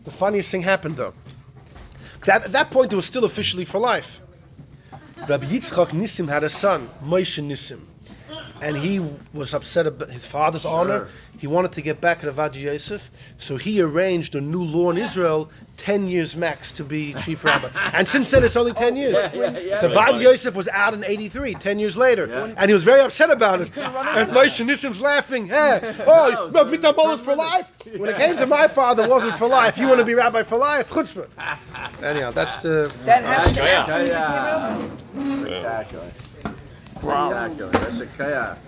The funniest thing happened, though. Because at that point, it was still officially for life. Rabbi Yitzchak Nissim had a son, Moshe Nissim. And he was upset about his father's honor. He wanted to get back at Avad Yosef. So he arranged a new law in Israel, 10 years max to be chief rabbi. And since then, it's only 10 years. So Avad Yosef was out in 83, 10 years later. Yeah. And he was very upset about it. And Moshe Nissim's laughing. Hey, Mitamol is for life? When it came to my father, it wasn't for life. You want to be rabbi for life? Chutzpah. Anyhow, that's the... That happened after he became rabbi? Spectacular. Wow. That's a chaos.